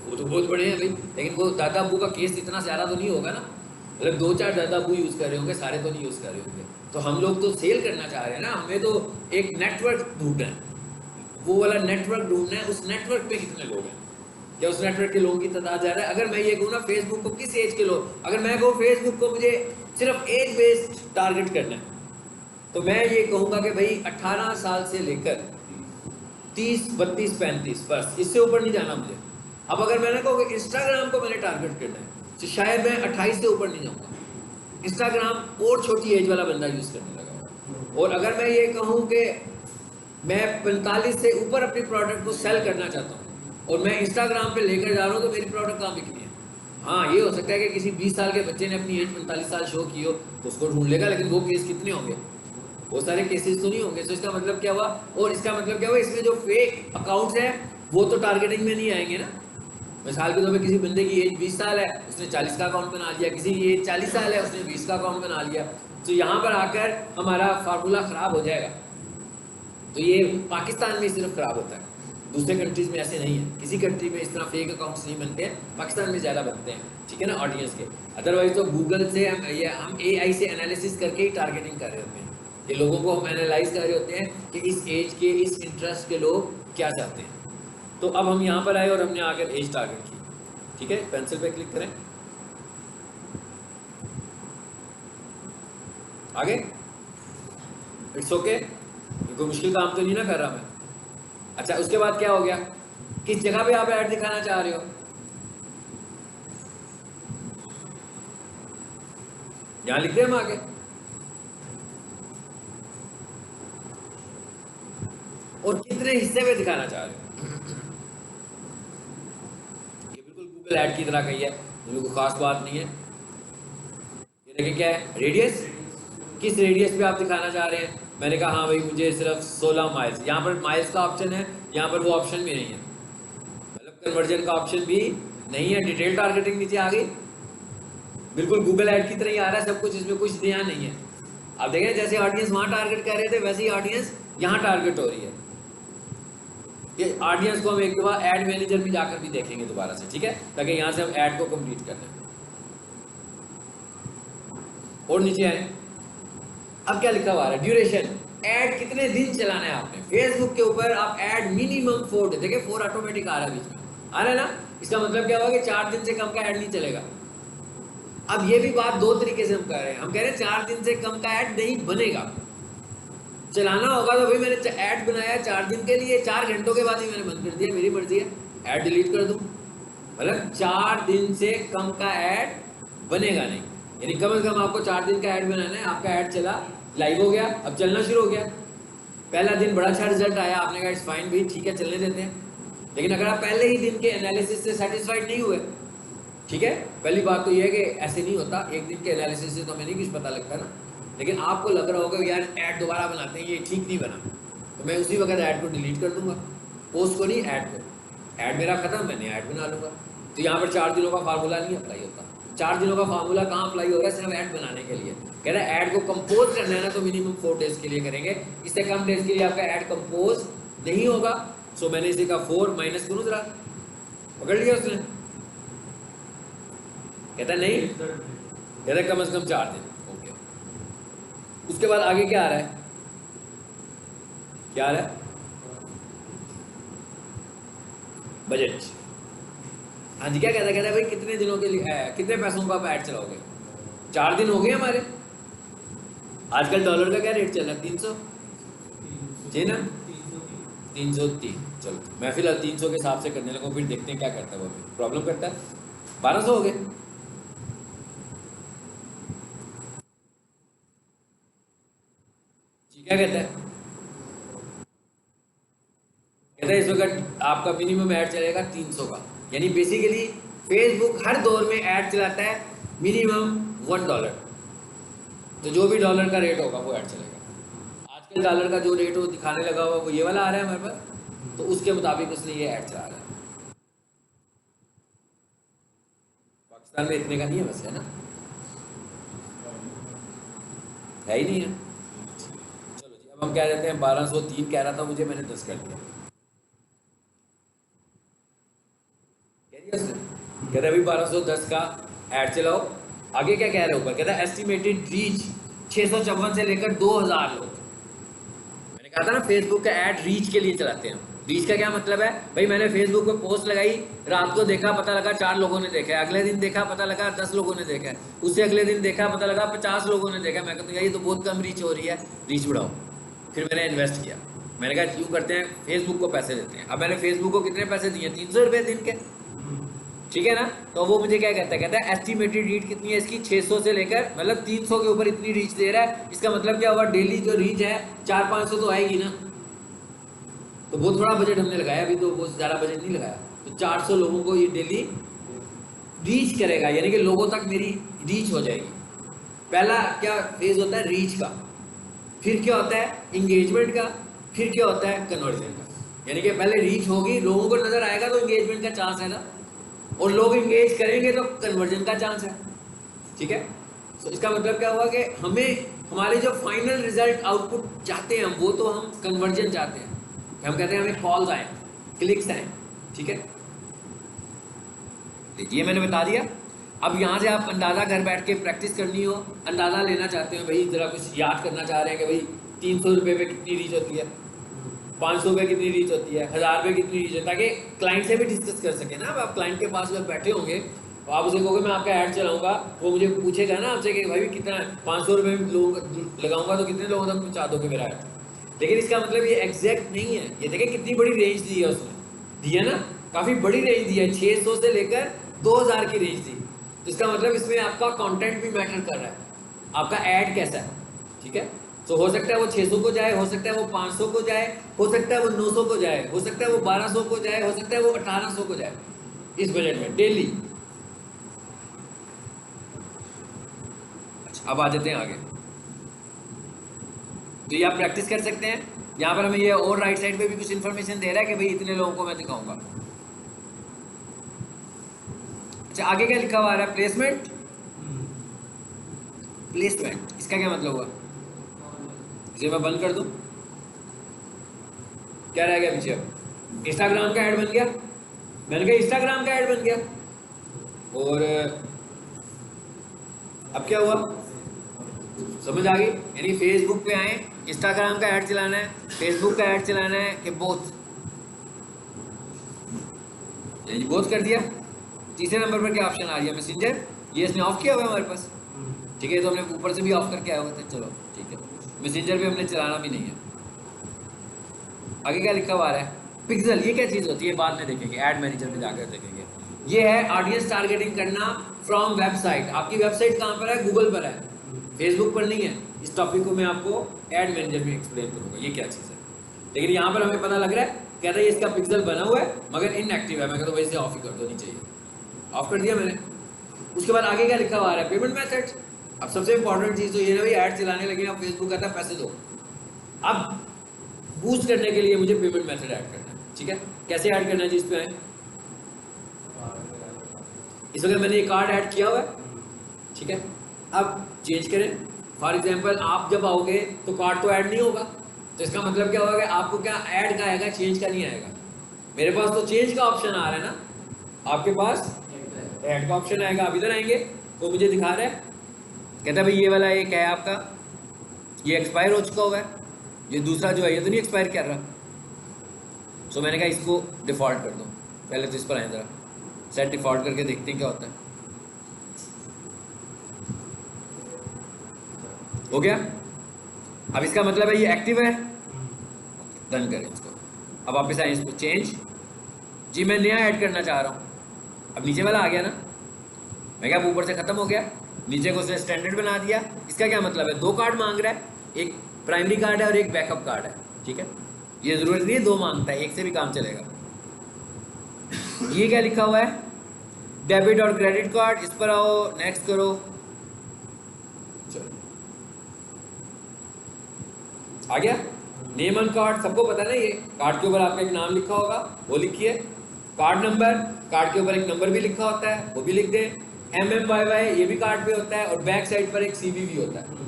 वो तो बहुत बड़े हैं भाई, लेकिन वो दादा अबू का केस इतना ज़्यादा तो नहीं होगा ना। मतलब 2-4 दादा अबू यूज़ कर रहे होंगे, सारे तो नहीं यूज़ कर रहे होंगे। तो हम लोग तो सेल करना चाह रहे हैं ना, हमें तो एक नेटवर्क ढूंढना है, वो वाला नेटवर्क ढूंढना है। उस नेटवर्क पे कितने लोग हैं, क्या उस नेटवर्क के लोगों की तादाद ज़्यादा है? अगर मैं ये कहूँ ना फेसबुक को किस एज के लोग, अगर मैं कहूँ फेसबुक को मुझे सिर्फ एज बेस्ड टारगेट करना है, तो मैं ये कहूँगा कि भाई 18 साल से लेकर 30, 32, 35, बस इससे ऊपर नहीं जाना मुझे। अब अगर मैंने कहा कि इंस्टाग्राम को मैंने टारगेट करना है, तो शायद मैं 28 से ऊपर नहीं जाऊँगा। इंस्टाग्राम और छोटी एज वाला बंदा यूज़ करने लगा। और अगर मैं ये कहूँ कि मैं 45 से ऊपर अपनी प्रोडक्ट को सेल करना चाहता हूँ और मैं इंस्टाग्राम पे लेकर जा रहा हूँ, तो मेरी प्रोडक्ट कहाँ बिकनी है? हाँ, ये हो सकता है कि किसी 20 साल के बच्चे ने अपनी एज 45 साल शो की हो तो उसको ढूंढ लेगा, लेकिन वो केस कितने होंगे? वो सारे केसेस तो नहीं होंगे। तो इसका मतलब क्या हुआ? और इसका मतलब क्या हुआ? इसमें जो फेक अकाउंट्स हैं वो तो टारगेटिंग में नहीं आएंगे ना। मिसाल के तौर पर किसी बंदे की एज 20 साल है, उसने 40 का अकाउंट बना लिया, किसी की एज 40 साल है, उसने 20 का अकाउंट बना लिया, तो यहाँ पर आकर हमारा फार्मूला ख़राब हो जाएगा। तो ये पाकिस्तान में सिर्फ ख़राब होता है, दूसरे कंट्रीज़ में ऐसे नहीं है। किसी कंट्री में इस तरह फेक अकाउंट्स नहीं बनते हैं, पाकिस्तान में ज़्यादा बनते हैं, ठीक है ना, ऑडियंस के। अदरवाइज तो गूगल से हम AI से एनालिसिस करके ही टारगेटिंग कर रहे होते हैं। ये लोगों को हम एनालाइज कर रहे होते हैं कि इस एज के, इस इंटरेस्ट के लोग क्या चाहते हैं। तो अब हम यहाँ पर आए और हमने आकर एज टारगेट की, ठीक है। पेंसिल पे क्लिक करें, आगे। इट्स ओके, कोई मुश्किल काम तो नहीं ना कर रहा मैं। अच्छा, उसके बाद क्या हो गया? किस जगह पे आप ऐड दिखाना चाह रहे हो? यहां लिख दे हम आगे। और कितने हिस्से में दिखाना चाह रहे हो? ये बिल्कुल गूगल ऐड की तरह कही है, कोई खास बात नहीं है। ये देखिए क्या है, रेडियस। किस रेडियस पे आप दिखाना चाह रहे हैं? मैंने कहा हाँ भाई मुझे सिर्फ 16 माइल्स। यहाँ पर माइल्स का ऑप्शन है, यहाँ पर वो ऑप्शन भी नहीं है, मतलब कन्वर्जन का ऑप्शन भी नहीं है। डिटेल टारगेटिंग नीचे आ गई, बिल्कुल गूगल ऐड की तरह ही आ रहा है सब कुछ, इसमें कुछ ध्यान नहीं है। आप देखें जैसे ऑडियंस वहाँ टारगेट कर रहे थे वैसे ही ऑडियंस यहाँ टारगेट हो रही है। ये ऑडियंस को हम एक दफा ऐड मैनेजर में जाकर भी देखेंगे दोबारा से, ठीक है, ताकि यहाँ से हम ऐड को कंप्लीट कर लें। और नीचे आए, अब क्या लिखा हुआ है, ड्यूरेशन, ऐड कितने दिन चलाना है आपने फेसबुक के ऊपर। आप ऐड मिनिमम 4 डे, देखिए 4 ऑटोमेटिक आ रहा है बीच में, आ रहा है ना। इसका मतलब क्या हुआ कि 4 दिन से कम का ऐड नहीं चलेगा। अब ये भी बात दो तरीके से हम कह रहे हैं, हम कह रहे हैं 4 दिन से कम का ऐड नहीं बनेगा, चलाना होगा तो भाई मैंने ऐड बनाया 4 दिन के लिए, 4 घंटों के बाद ही मैंने बंद कर दिया, मेरी मर्जी है, ऐड डिलीट कर दूं। मतलब 4 दिन से कम का ऐड बनेगा नहीं, यानी कम से कम आपको 4 दिन का ऐड बनाना है। आपका ऐड चला, लाइव हो गया, अब चलना शुरू हो गया, पहला दिन बड़ा अच्छा रिजल्ट आया, आपने कहा इट्स फाइन भाई, ठीक है चलने देते हैं। लेकिन अगर आप पहले ही दिन के एनालिसिस से सेटिस्फाइड नहीं हुए, ठीक है, पहली बात तो ये है कि ऐसे नहीं होता, एक दिन के एनालिसिस से तो हमें नहीं कुछ पता लगता ना, लेकिन आपको लग रहा होगा यार ऐड दोबारा बनाते हैं, ये ठीक नहीं बना, तो मैं उसी वक्त ऐड को डिलीट कर दूंगा, पोस्ट को नहीं, ऐड को। ऐड मेरा खत्म, मैंने ऐड बना लूंगा। तो यहाँ पर 4 दिनों का फार्मूला नहीं अप्लाई होता। 4 दिनों का फार्मूला कहाँ अप्लाई हो रहा है, सिर्फ ऐड बनाने के लिए। कह रहा है ऐड को कंपोज करना है ना, तो मिनिमम 4 डेज के लिए करेंगे, इससे कम डेज के लिए आपका ऐड कंपोज नहीं होगा। सो मैंने इसी का 4 माइनस करूँ जरा, पकड़ लिया उसने, कहता नहीं, कहता कम से कम 4 दिन। ओके, उसके बाद आगे क्या आ रहा है, क्या आ रहा है, बजट। हाँ जी, क्या कहता है, कहता है भाई कितने दिनों के लिए, कितने पैसों का आप ऐड चलाओगे। 4 दिन हो गए हमारे, आजकल डॉलर का क्या रेट चल रहा है, 300 जी ना, 303। चलो मैं फिलहाल 300 के हिसाब से करने लगा, फिर देखते हैं क्या करता है वो, प्रॉब्लम करता है। 1200 हो गए, क्या कहता है, कहता है इस वक्त आपका मिनिमम ऐड चलेगा 300 का, यानी बेसिकली फेसबुक हर दौर में ऐड चलाता है मिनिमम $1। तो जो भी डॉलर का रेट होगा वो ऐड चलेगा। आजकल डॉलर का जो रेट वो दिखाने लगा हुआ वो ये वाला आ रहा है हमारे पास, तो उसके मुताबिक उसने ये ऐड चला रहा है। पाकिस्तान में इतने का नहीं है वैसे, है ना, है ही नहीं है। चलो जी, अब हम कह देते हैं 1203 कह रहा था मुझे, मैंने 10 कर दिया। कहता है भाई 1210 का ऐड चलाओ। आगे क्या कह रहे हो ऊपर, कहता है एस्टिमेटेड रीच 654 से लेकर 2000 लोग। मैंने कहा था ना फेसबुक का ऐड रीच के लिए चलाते हैं। रीच का क्या मतलब है भाई, मैंने फेसबुक पे पोस्ट लगाई, रात को देखा पता लगा 4 लोगों ने देखा है, अगले दिन देखा पता लगा 10 लोगों ने देखा है, उससे अगले दिन देखा पता लगा 50 लोगों ने देखा। मैं कहता हूँ ये तो बहुत कम रीच हो रही है, रीच बढ़ाओ। फिर मैंने इन्वेस्ट किया, मैंने कहा यूँ करते हैं फेसबुक को पैसे देते हैं। अब मैंने फेसबुक को कितने पैसे दिए, 300 रुपये दिन के, ठीक है ना। तो वो मुझे क्या कहता है, कहता है एस्टिमेटेड रीच कितनी है इसकी, 600 से लेकर, मतलब 300 के ऊपर इतनी रीच दे रहा है। इसका मतलब क्या हुआ, डेली जो रीच है 400-500 तो आएगी ना। तो वो थोड़ा बजट हमने लगाया, अभी तो वो ज़्यादा बजट नहीं लगाया, तो 400 लोगों को ये डेली रीच करेगा, यानी कि लोगों तक मेरी रीच हो जाएगी। पहला क्या फेज होता है, रीच का, फिर क्या होता है इंगेजमेंट का, फिर क्या होता है कन्वर्जन का। यानी कि पहले रीच होगी, लोगों को नजर आएगा तो इंगेजमेंट का चांस है ना, और लोग इंगेज करेंगे तो कन्वर्जन का चांस है, ठीक है। तो इसका मतलब क्या हुआ कि हमें हमारे जो फाइनल रिजल्ट आउटपुट चाहते हैं हम, वो तो हम कन्वर्जन चाहते हैं, हम कहते हैं हमें कॉल्स आए, क्लिक्स आए, ठीक है। ये मैंने बता दिया। अब यहाँ से आप अंदाज़ा घर बैठ के प्रैक्टिस करनी हो, अंदाज़ा लेना चाहते हो भाई, ज़रा कुछ याद करना चाह रहे हैं कि भाई 300 रुपये पे कितनी रीच होती है, 500 पे कितनी रीच होती है, 1000 पे कितनी रीच है, ताकि क्लाइंट से भी डिस्कस कर सके ना। अब आप क्लाइंट के पास जब बैठे होंगे तो आप उसे कहोगे मैं आपका ऐड चलाऊंगा, वो मुझे पूछेगा ना आपसे कि भाई कितना 500 रुपये लोग लगाऊंगा तो कितने लोगों तक पहुँचा दोगे मेरा ऐड। लेकिन इसका मतलब ये एग्जैक्ट नहीं है। ये देखें कितनी बड़ी रेंज दी है उसने, दी है ना, काफ़ी बड़ी रेंज दी है, 600 से लेकर 2000 की रेंज दी। तो इसका मतलब इसमें आपका कंटेंट भी मैटर कर रहा है, आपका ऐड कैसा है, ठीक है। तो हो सकता है वो 600 को जाए, हो सकता है वो 500 को जाए, हो सकता है वो 900 को जाए, हो सकता है वो 1200 को जाए, हो सकता है वो 1800 को जाए इस बजट में डेली। अच्छा, अब आ जाते हैं आगे। तो ये आप प्रैक्टिस कर सकते हैं। यहाँ पर हमें ये और राइट साइड पे भी कुछ इन्फॉर्मेशन दे रहा है कि भाई इतने लोगों को मैं दिखाऊंगा। अच्छा, आगे क्या लिखा हुआ आ रहा है, प्लेसमेंट। प्लेसमेंट इसका क्या मतलब हुआ, इसे मैं बंद कर दूं, क्या रह गया पीछे, इंस्टाग्राम का ऐड बन गया, मैंने कहा इंस्टाग्राम का ऐड बन गया। और अब क्या हुआ, समझ आ गई? यानी फेसबुक पे आए, इंस्टाग्राम का ऐड चलाना है, फेसबुक का ऐड चलाना है कि बोथ, यानी बोथ कर दिया। तीसरे नंबर पर क्या ऑप्शन आ रही है? मैसेंजर, ये इसने ऑफ किया हुआ है हमारे पास, ठीक है, तो हमने ऊपर से भी ऑफ करके आया हुआ था, चलो ठीक है, मैसेंजर भी हमने चलाना भी नहीं है। आगे क्या लिखा हुआ है? पिक्सल, ये क्या चीज़ होती है बाद में देखेंगे, ऐड मैनेजर में जाकर देखेंगे। ये है ऑडियंस टारगेटिंग करना फ्रॉम वेबसाइट। आपकी वेबसाइट कहाँ पर है? गूगल पर है, फेसबुक पर नहीं है। इस टॉपिक को मैं आपको ऐड मैनेजर में एक्सप्लेन करूंगा ये क्या चीज़ है। लेकिन यहाँ पर हमें पता लग रहा है, कहता है इसका पिक्सल बना हुआ है मगर इनएक्टिव है। मैं कहता हूँ वैसे ऑफ ही कर दो, नहीं चाहिए, ऑफ कर दिया मैंने। उसके बाद आगे क्या लिखा हुआ है? Payment method. अब सबसे इंपॉर्टेंट चीज़ तो ये है भाई, ऐड चलाने लगे आप, फेसबुक कहता है पैसे दो। अब बूस्ट करने के लिए मुझे पेमेंट मेथड ऐड करना है, ठीक है। कैसे ऐड करना है जी, इस पे आए, इस वक्त मैंने एक कार्ड ऐड किया हुआ है, ठीक है। अब चेंज करें, फॉर एग्जांपल आप जब आओगे तो कार्ड तो ऐड नहीं होगा, तो इसका मतलब क्या होगा कि आपको क्या ऐड का आएगा, चेंज का नहीं आएगा। मेरे पास तो चेंज का ऑप्शन आ रहा है ना, आपके पास ऐड का ऑप्शन आएगा। आप इधर आएंगे तो मुझे दिखा रहा है, कहता है भाई ये वाला एक है आपका, ये एक्सपायर हो चुका हुआ है, ये दूसरा जो है ये तो नहीं एक्सपायर कर रहा। सो मैंने कहा इसको डिफ़ॉल्ट कर दो। पहले तो इस पर आए ज़रा, सेट डिफ़ॉल्ट करके देखते हैं क्या होता है। हो गया। अब इसका मतलब है ये एक्टिव है, डन करें इसको। अब वापस आए इसको, चेंज, जी मैं नया ऐड करना चाह रहा हूँ। अब नीचे वाला आ गया ना, मैं क्या ऊपर से ख़त्म हो गया, नीचे को उसने स्टैंडर्ड बना दिया। इसका क्या मतलब है? दो कार्ड मांग रहा है, एक प्राइमरी कार्ड है और एक बैकअप कार्ड है, ठीक है। ये ज़रूरत नहीं है दो मांगता है, एक से भी काम चलेगा। ये क्या लिखा हुआ है? डेबिट और क्रेडिट कार्ड। इस पर आओ, नेक्स्ट करो, चलो आ गया। नेम ऑन कार्ड, सबको पता है ना, ये कार्ड के ऊपर आपका एक नाम लिखा होगा, वो लिखिए। कार्ड नंबर, कार्ड के ऊपर एक नंबर भी लिखा होता है, वो भी लिख दें। MMYY ये भी कार्ड पे होता है, और बैक साइड पर एक CVV होता है।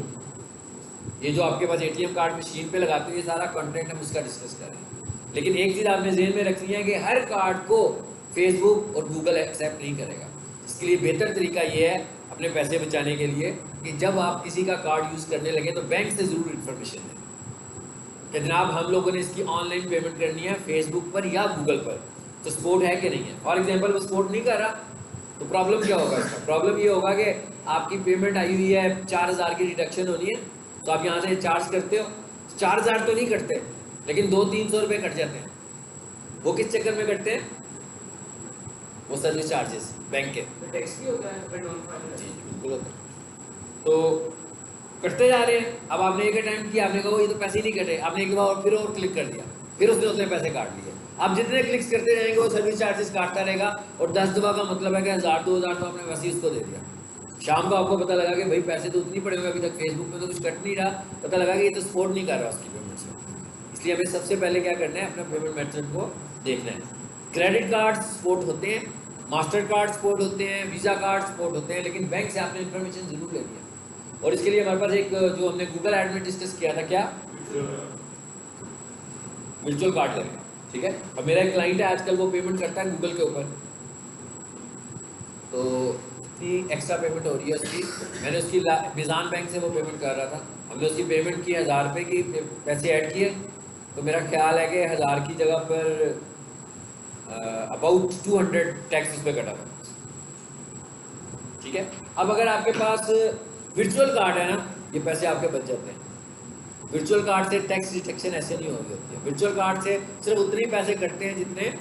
ये जो आपके पास ATM कार्ड मशीन पे लगाते हो, ये सारा कंटेंट हम उसका डिस्कस करें। लेकिन एक चीज़ आपने ज़हन में रखनी है कि हर कार्ड को फेसबुक और गूगल एक्सेप्ट नहीं करेगा। इसके लिए बेहतर तरीका ये है अपने पैसे बचाने के लिए कि जब आप किसी का कार्ड यूज़ करने लगे तो बैंक से ज़रूर इन्फॉर्मेशन दें कि जनाब हम लोगों ने इसकी ऑनलाइन पेमेंट करनी है फेसबुक पर या गूगल पर, तो सपोर्ट है कि नहीं है। फॉर एग्जांपल वो सपोर्ट नहीं कर रहा, तो प्रॉब्लम क्या होगा इसका? प्रॉब्लम ये होगा कि आपकी पेमेंट आई हुई है, 4000 की डिडक्शन होनी है, तो आप यहाँ से चार्ज करते हो, 4000 तो नहीं कटते लेकिन 200-300 रुपये कट जाते हैं। वो किस चक्कर में कटते हैं? वो सर्विस चार्जेस बैंक के,
टैक्स भी होता है,
जी बिल्कुल होता है। तो कटते जा रहे हैं। अब आपने एक अटैम्प्ट किया, आपने कहा ये तो पैसे ही नहीं कटे, आपने एक बार फिर और क्लिक कर दिया, फिर उसने उतने पैसे काट लिए। आप जितने क्लिक्स करते जाएंगे वो सर्विस चार्जेस काटता रहेगा, और 10 दफ़ा का मतलब है कि 1000-2000 तो आपने वैसे ही उसको दे दिया। शाम को आपको पता लगा कि भाई पैसे तो उतनी पड़े होंगे, अभी तक फेसबुक में तो कुछ कट नहीं रहा, पता लगा कि ये तो सपोर्ट नहीं कर रहा उसकी पेमेंट से। इसलिए हमें सबसे पहले क्या करना है, अपना पेमेंट मेथड को देखना है। क्रेडिट कार्ड सपोर्ट होते हैं, मास्टर कार्ड सपोर्ट होते हैं, वीज़ा कार्ड सपोर्ट होते हैं, लेकिन बैंक से आपने इन्फॉर्मेशन ज़रूर लेनी है। और इसके लिए हमारे पास एक जो हमने गूगल ऐड में डिस्कस किया था, क्या वर्चुअल कार्ड लगेगा, ठीक है। अब मेरा एक क्लाइंट है आजकल, वो पेमेंट करता है गूगल के ऊपर, तो एक्स्ट्रा पेमेंट हो रही है उसकी। मैंने उसकी मिज़ान बैंक से वो पेमेंट कर रहा था, हमने उसकी पेमेंट की 1000 रुपये की, पैसे ऐड किए, तो मेरा ख्याल है कि 1000 की जगह पर अबाउट 200 टैक्स उस पर कटा था, ठीक है। अब अगर आपके पास वर्चुअल कार्ड है ना, ये पैसे आपके बच जाते हैं। वर्चुअल कार्ड से टैक्स डिडक्शन ऐसे नहीं हो रही होती है। वर्चुअल कार्ड से सिर्फ उतने ही पैसे कटते हैं जितने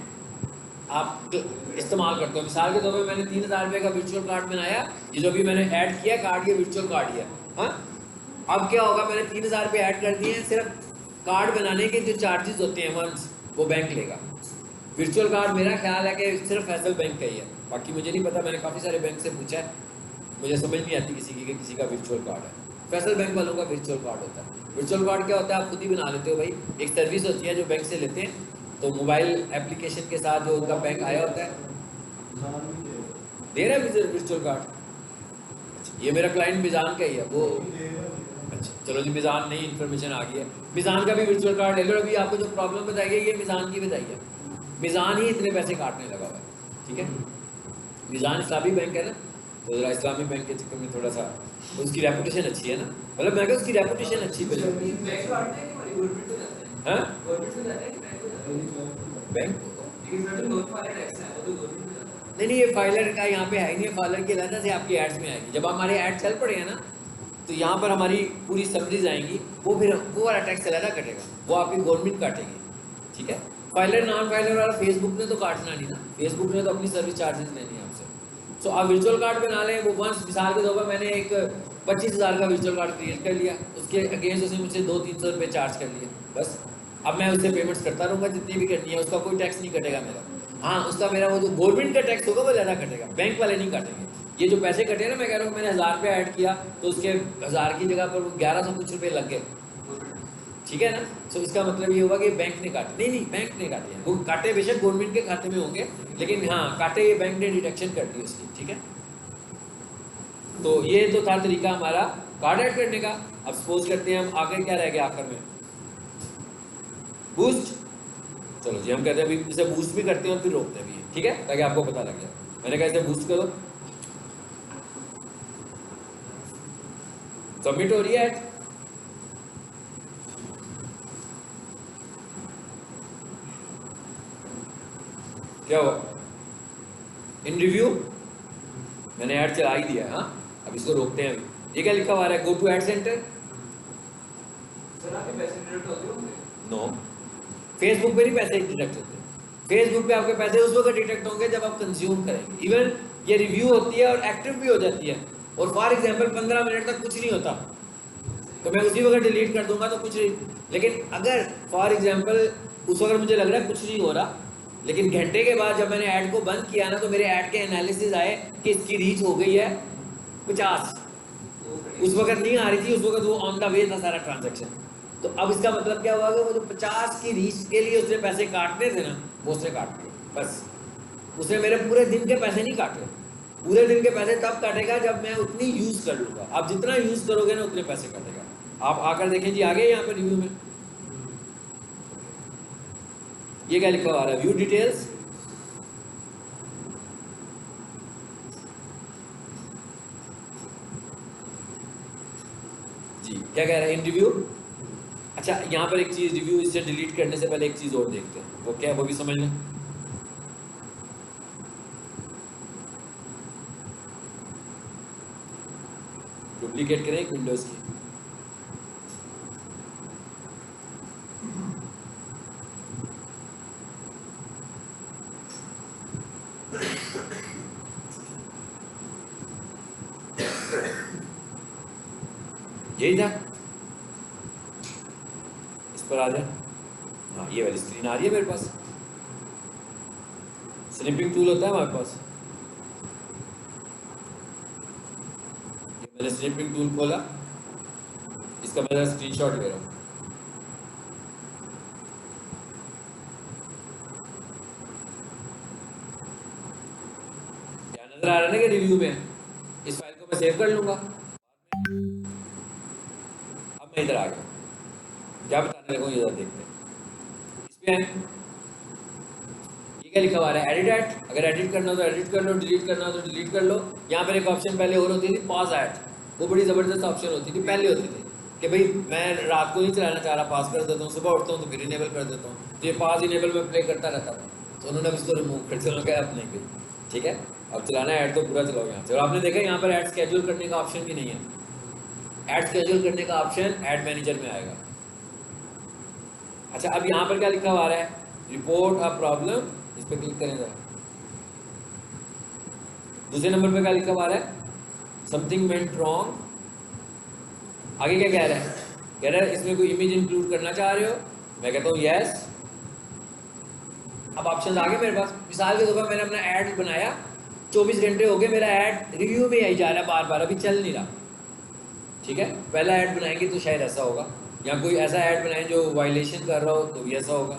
आप इस्तेमाल करते हो। मिसाल के तौर पर मैंने 3000 रुपये का वर्चुअल कार्ड बनाया, ये जो भी मैंने ऐड किया कार्ड, ये वर्चुअल कार्ड ही है। हाँ, अब क्या होगा, मैंने 3000 रुपये ऐड कर दिए हैं, सिर्फ कार्ड बनाने के जो चार्जेस होते हैं वंस, वो बैंक लेगा। वर्चुअल कार्ड मेरा ख्याल है कि सिर्फ फैसल बैंक का ही है, बाकी मुझे नहीं पता, मैंने काफ़ी सारे बैंक से पूछा है, मुझे समझ नहीं आती किसी की कि किसी का वर्चुअल कार्ड है। फैसल बैंक वालों का वर्चुअल कार्ड होता है। वर्चुअल कार्ड क्या होता है, आप खुद ही बना लेते हो भाई, एक सर्विस होती है जो बैंक से लेते हैं, तो मोबाइल एप्लीकेशन के साथ जो उनका बैंक आया होता है, दे रहा है वर्चुअल कार्ड। ये मेरा क्लाइंट मिजान का ही है, वो अच्छा चलो जी, मिजान नई इन्फॉर्मेशन आ गई है, मिजान का भी वर्चुअल कार्ड ले लो। अभी आपको जो प्रॉब्लम बताई है ये मिजान की बताई है, मिज़ान ही इतने पैसे काटने लगा हुआ है, ठीक है। मिज़ान इस्लामी बैंक है ना, तो ज़रा इस्लामी बैंक के चक्कर में थोड़ा सा उसकी रेपुटेशन अच्छी है ना, मतलब मैं उसकी रेपुटेशन अच्छी है। हाँ बैंक नहीं, ये फाइलर का यहाँ पे है नहीं, फाइलर की अलग से आपकी एड्स में आएगी। जब हमारे ऐड चल पड़े हैं ना, तो यहाँ पर हमारी पूरी समरीज आएंगी, वो फिर वो वाला टैक्स अलग कटेगा, वो आपकी गवर्नमेंट काटेगी, ठीक है। फाइलर नॉन फाइलर वाला फेसबुक ने तो काटना नहीं ना, फेसबुक ने तो अपनी सर्विस चार्जेस लेनी है आपसे। सो आप वर्चुअल कार्ड बना लें, वो वंस मिसाल के तौर पर मैंने एक 25,000 का वर्चुअल कार्ड क्रिएट कर लिया, उसके अगेंस्ट उसने मुझसे 200-300 रुपये चार्ज कर लिए, बस। अब मैं उससे पेमेंट्स करता रहूँगा जितनी भी करनी है, उसका कोई टैक्स नहीं कटेगा मेरा। हाँ, उसका मेरा वो जो गवर्नमेंट का टैक्स होगा वो ज़्यादा कटेगा, बैंक वाले नहीं काटेंगे। ये जो पैसे कटे ना, मैं कह रहा हूँ मैंने 1000 रुपये ऐड किया तो उसके 1000 की जगह पर 1100 कुछ रुपये लग गए, ठीक है ना। सो इसका मतलब ये हुआ कि बैंक ने काटे नहीं, बैंक ने काटे हैं, वो काटे बेशक गवर्नमेंट के खाते में होंगे, लेकिन हाँ काटे ये बैंक ने डिडक्शन कर दी उसकी, ठीक है। तो ये तो था तरीका हमारा कार्ड ऐड करने का। अब सपोज करते हैं हम आगे क्या रह गया आखिर में, बूस्ट। चलो जी, हम कहते हैं अभी इसे बूस्ट भी करते हैं और फिर रोकते भी हैं, ठीक है, ताकि आपको पता लग जाए। मैंने कहा इसे बूस्ट करो, सबमिट हो रही है ऐड। क्या हुआ, इन रिव्यू मैंने ऐड चला ही दिया है। हाँ, अब इसको रोकते हैं। अभी ये क्या लिखा हुआ है, go to ad center. No, Facebook पे नहीं पैसे डिडक्ट होते, फेसबुक पे आपके पैसे उस वक्त डिडक्ट होंगे जब आप कंज्यूम करेंगे। इवन ये रिव्यू होती है और एक्टिव भी हो जाती है, और फॉर एग्जांपल 15 मिनट तक कुछ नहीं होता तो मैं उसी वक्त डिलीट कर दूंगा तो कुछ नहीं। लेकिन अगर फॉर एग्जांपल उस वक्त मुझे लग रहा है कुछ नहीं हो रहा, लेकिन घंटे के बाद जब मैंने ऐड को बंद किया ना, तो मेरे ऐड के एनालिसिस आए कि इसकी रीच हो गई है 50। उस वक्त नहीं आ रही थी, उस वक्त वो ऑन द वे था सारा ट्रांजेक्शन। तो अब इसका मतलब क्या हुआ कि वो जो 50 की रीच के लिए उसने पैसे काटने थे ना, वो उसने काट दिए, बस। उसने मेरे पूरे दिन के पैसे नहीं काटे। पूरे दिन के पैसे तब काटेगा जब मैं उतनी यूज कर लूंगा। आप जितना यूज करोगे ना उतने पैसे काटेगा। आप आकर देखें जी, आगे यहाँ पे रिव्यू में ये क्या लिखा हुआ है, व्यू डिटेल्स। जी क्या कह रहा है, इन रिव्यू। अच्छा, यहाँ पर एक चीज, रिव्यू इसे डिलीट करने से पहले एक चीज और देखते हैं, वो क्या है वो भी समझ लें। डुप्लीकेट करें एक विंडोज की, यही था, इस पर आ जाए। हाँ, ये वाली स्क्रीन आ रही है मेरे पास। स्निपिंग टूल होता है हमारे पास, ये मैंने स्निपिंग टूल खोला, इसका मैं स्क्रीनशॉट ले रहा हूँ। क्या नजर आ रहा है ना कि रिव्यू में इस फाइल को मैं सेव कर लूंगा। अब मैं इधर आ गया, क्या बताने लगा ये देखते हैं। इसमें ये क्या लिखा हुआ है, एडिट एट। अगर एडिट करना हो तो एडिट कर लो, डिलीट करना हो तो डिलीट कर लो। यहाँ पर एक ऑप्शन पहले और होती थी, पॉज एट। वो बड़ी ज़बरदस्त ऑप्शन होती थी, पहले होती थी कि भाई मैं रात को नहीं चलाना चाह रहा, पास कर देता हूँ, सुबह उठता हूँ तो फिर इनेबल कर देता हूँ। तो ये पास इनेबल में प्ले करता रहता था, तो उन्होंने इसको रिमूव कर दिया। उन्होंने कहा अब नहीं भाई, ठीक है, अब चलाना है ऐड तो पूरा चलाओ यहाँ से। और आपने देखा यहाँ पर ऐड स्केड्यूल करने का ऑप्शन भी नहीं है। ऐड स्केड्यूल करने का ऑप्शन ऐड मैनेजर में आएगा। अच्छा, अब यहाँ पर क्या लिखा हुआ है, रिपोर्ट अ प्रॉब्लम, इस पर क्लिक करें जरा। दूसरे नंबर पे क्या लिखा हुआ है, समथिंग वेंट रॉन्ग। आगे क्या कह रहा है, कह रहा है इसमें कोई इमेज इंक्लूड करना चाह रहे हो। मैं कहता हूँ यस। अब ऑप्शन आ गए मेरे पास। मिसाल के तौर पर मैंने अपना ऐड बनाया, 24 घंटे हो गए, मेरा ऐड रिव्यू में आई जा रहा है बार बार, अभी चल नहीं रहा, ठीक है। पहला ऐड बनाएंगे तो शायद ऐसा होगा, या कोई ऐसा ऐड बनाए जो वायलेशन कर रहा हो तो भी ऐसा होगा।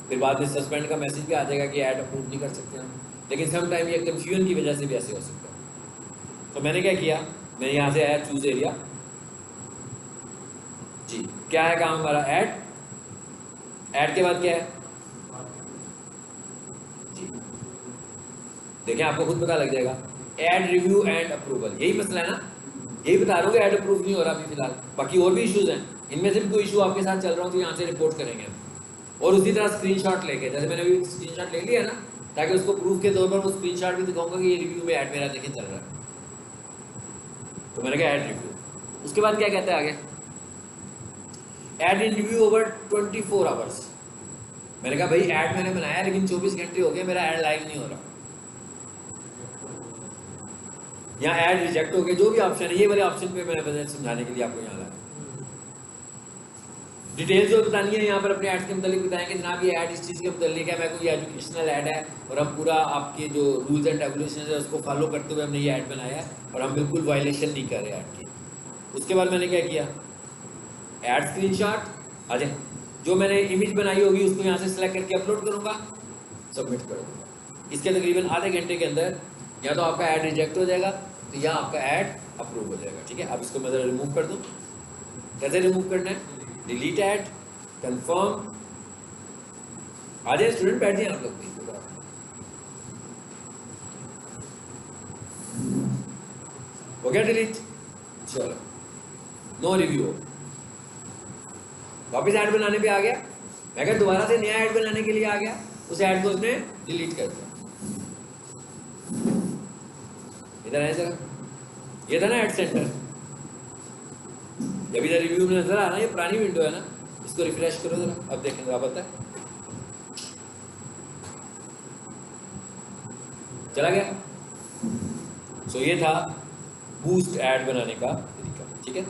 फिर बाद में सस्पेंड का मैसेज भी आ जाएगा कि ऐड अप्रूव नहीं कर सकते हम। लेकिन सम टाइम ये कंफ्यूजन की वजह से भी ऐसे हो सकता है। तो मैंने क्या किया, मैं यहाँ से आया चूज एरिया। जी, क्या है काम हमारा, ऐड। ऐड के बाद क्या है, देखें आपको खुद पता लग जाएगा। ऐड रिव्यू एंड अप्रूवल, यही मसला है ना, यही बता रहा हूँ कि ऐड अप्रूव नहीं हो रहा अभी फिलहाल। बाकी और भी इश्यूज हैं, इनमें से भी कोई इशू आपके साथ चल रहा हो तो यहाँ से रिपोर्ट करेंगे। और उसी तरह स्क्रीनशॉट लेके, जैसे मैंने अभी स्क्रीनशॉट ले लिया ना, ताकि उसको प्रूफ के तौर पर वो स्क्रीनशॉट भी दिखाऊंगा कि ये रिव्यू में ऐड मेरा देखें चल रहा है। तो मैंने कहा ऐड रिव्यू। उसके बाद क्या कहता है आगे, add in review over 24 hours. मैंने कहा भाई ऐड मैंने बनाया लेकिन 24 घंटे हो गए, मेरा ऐड लाइव नहीं हो रहा, यहाँ ऐड रिजेक्ट हो गया, जो भी ऑप्शन है, ये वाले ऑप्शन पे मैंने समझाने के लिए आपको यहाँ लाया। डिटेल जो बतानी है यहाँ पर अपने ऐड के मतलब बताएंगे, जनाब ये ऐड इस चीज़ के मतलब है, मैं कोई एजुकेशनल ऐड है और हम पूरा आपके जो रूल्स एंड रेगुलेशन है उसको फॉलो करते हुए हमने ये ऐड बनाया है और हम बिल्कुल वायलेशन नहीं कर रहे ऐड की। उसके बाद मैंने क्या किया, ऐड स्क्रीनशॉट आ जाए, जो मैंने इमेज बनाई होगी उसको यहाँ से सिलेक्ट करके अपलोड करूँगा, सबमिट कर दूँगा। इसके तकरीबन आधे घंटे के अंदर या तो आपका ऐड रिजेक्ट हो जाएगा तो या आपका ऐड अप्रूव हो जाएगा। ठीक है, अब इसको मैं ज़रा रिमूव कर दूँ। कैसे रिमूव करना है, डिलीट ऐड, कंफर्म, आ जाए स्टूडेंट, बैठ जाए आप लोग भी। हो गया डिलीट, चलो नो रिव्यू। वापस ऐड बनाने पे आ गया, मैं कहा दोबारा से नया ऐड बनाने के लिए आ गया, उस ऐड को उसने डिलीट कर दिया। इधर है जरा, ये था ना ऐड सेंटर, जब इधर रिव्यू में नजर आ रहा है, ये पुरानी विंडो है ना, इसको रिफ्रेश करो जरा, अब देखें जरा पता है चला गया। सो ये था बूस्ट ऐड बनाने का तरीका। ठीक है।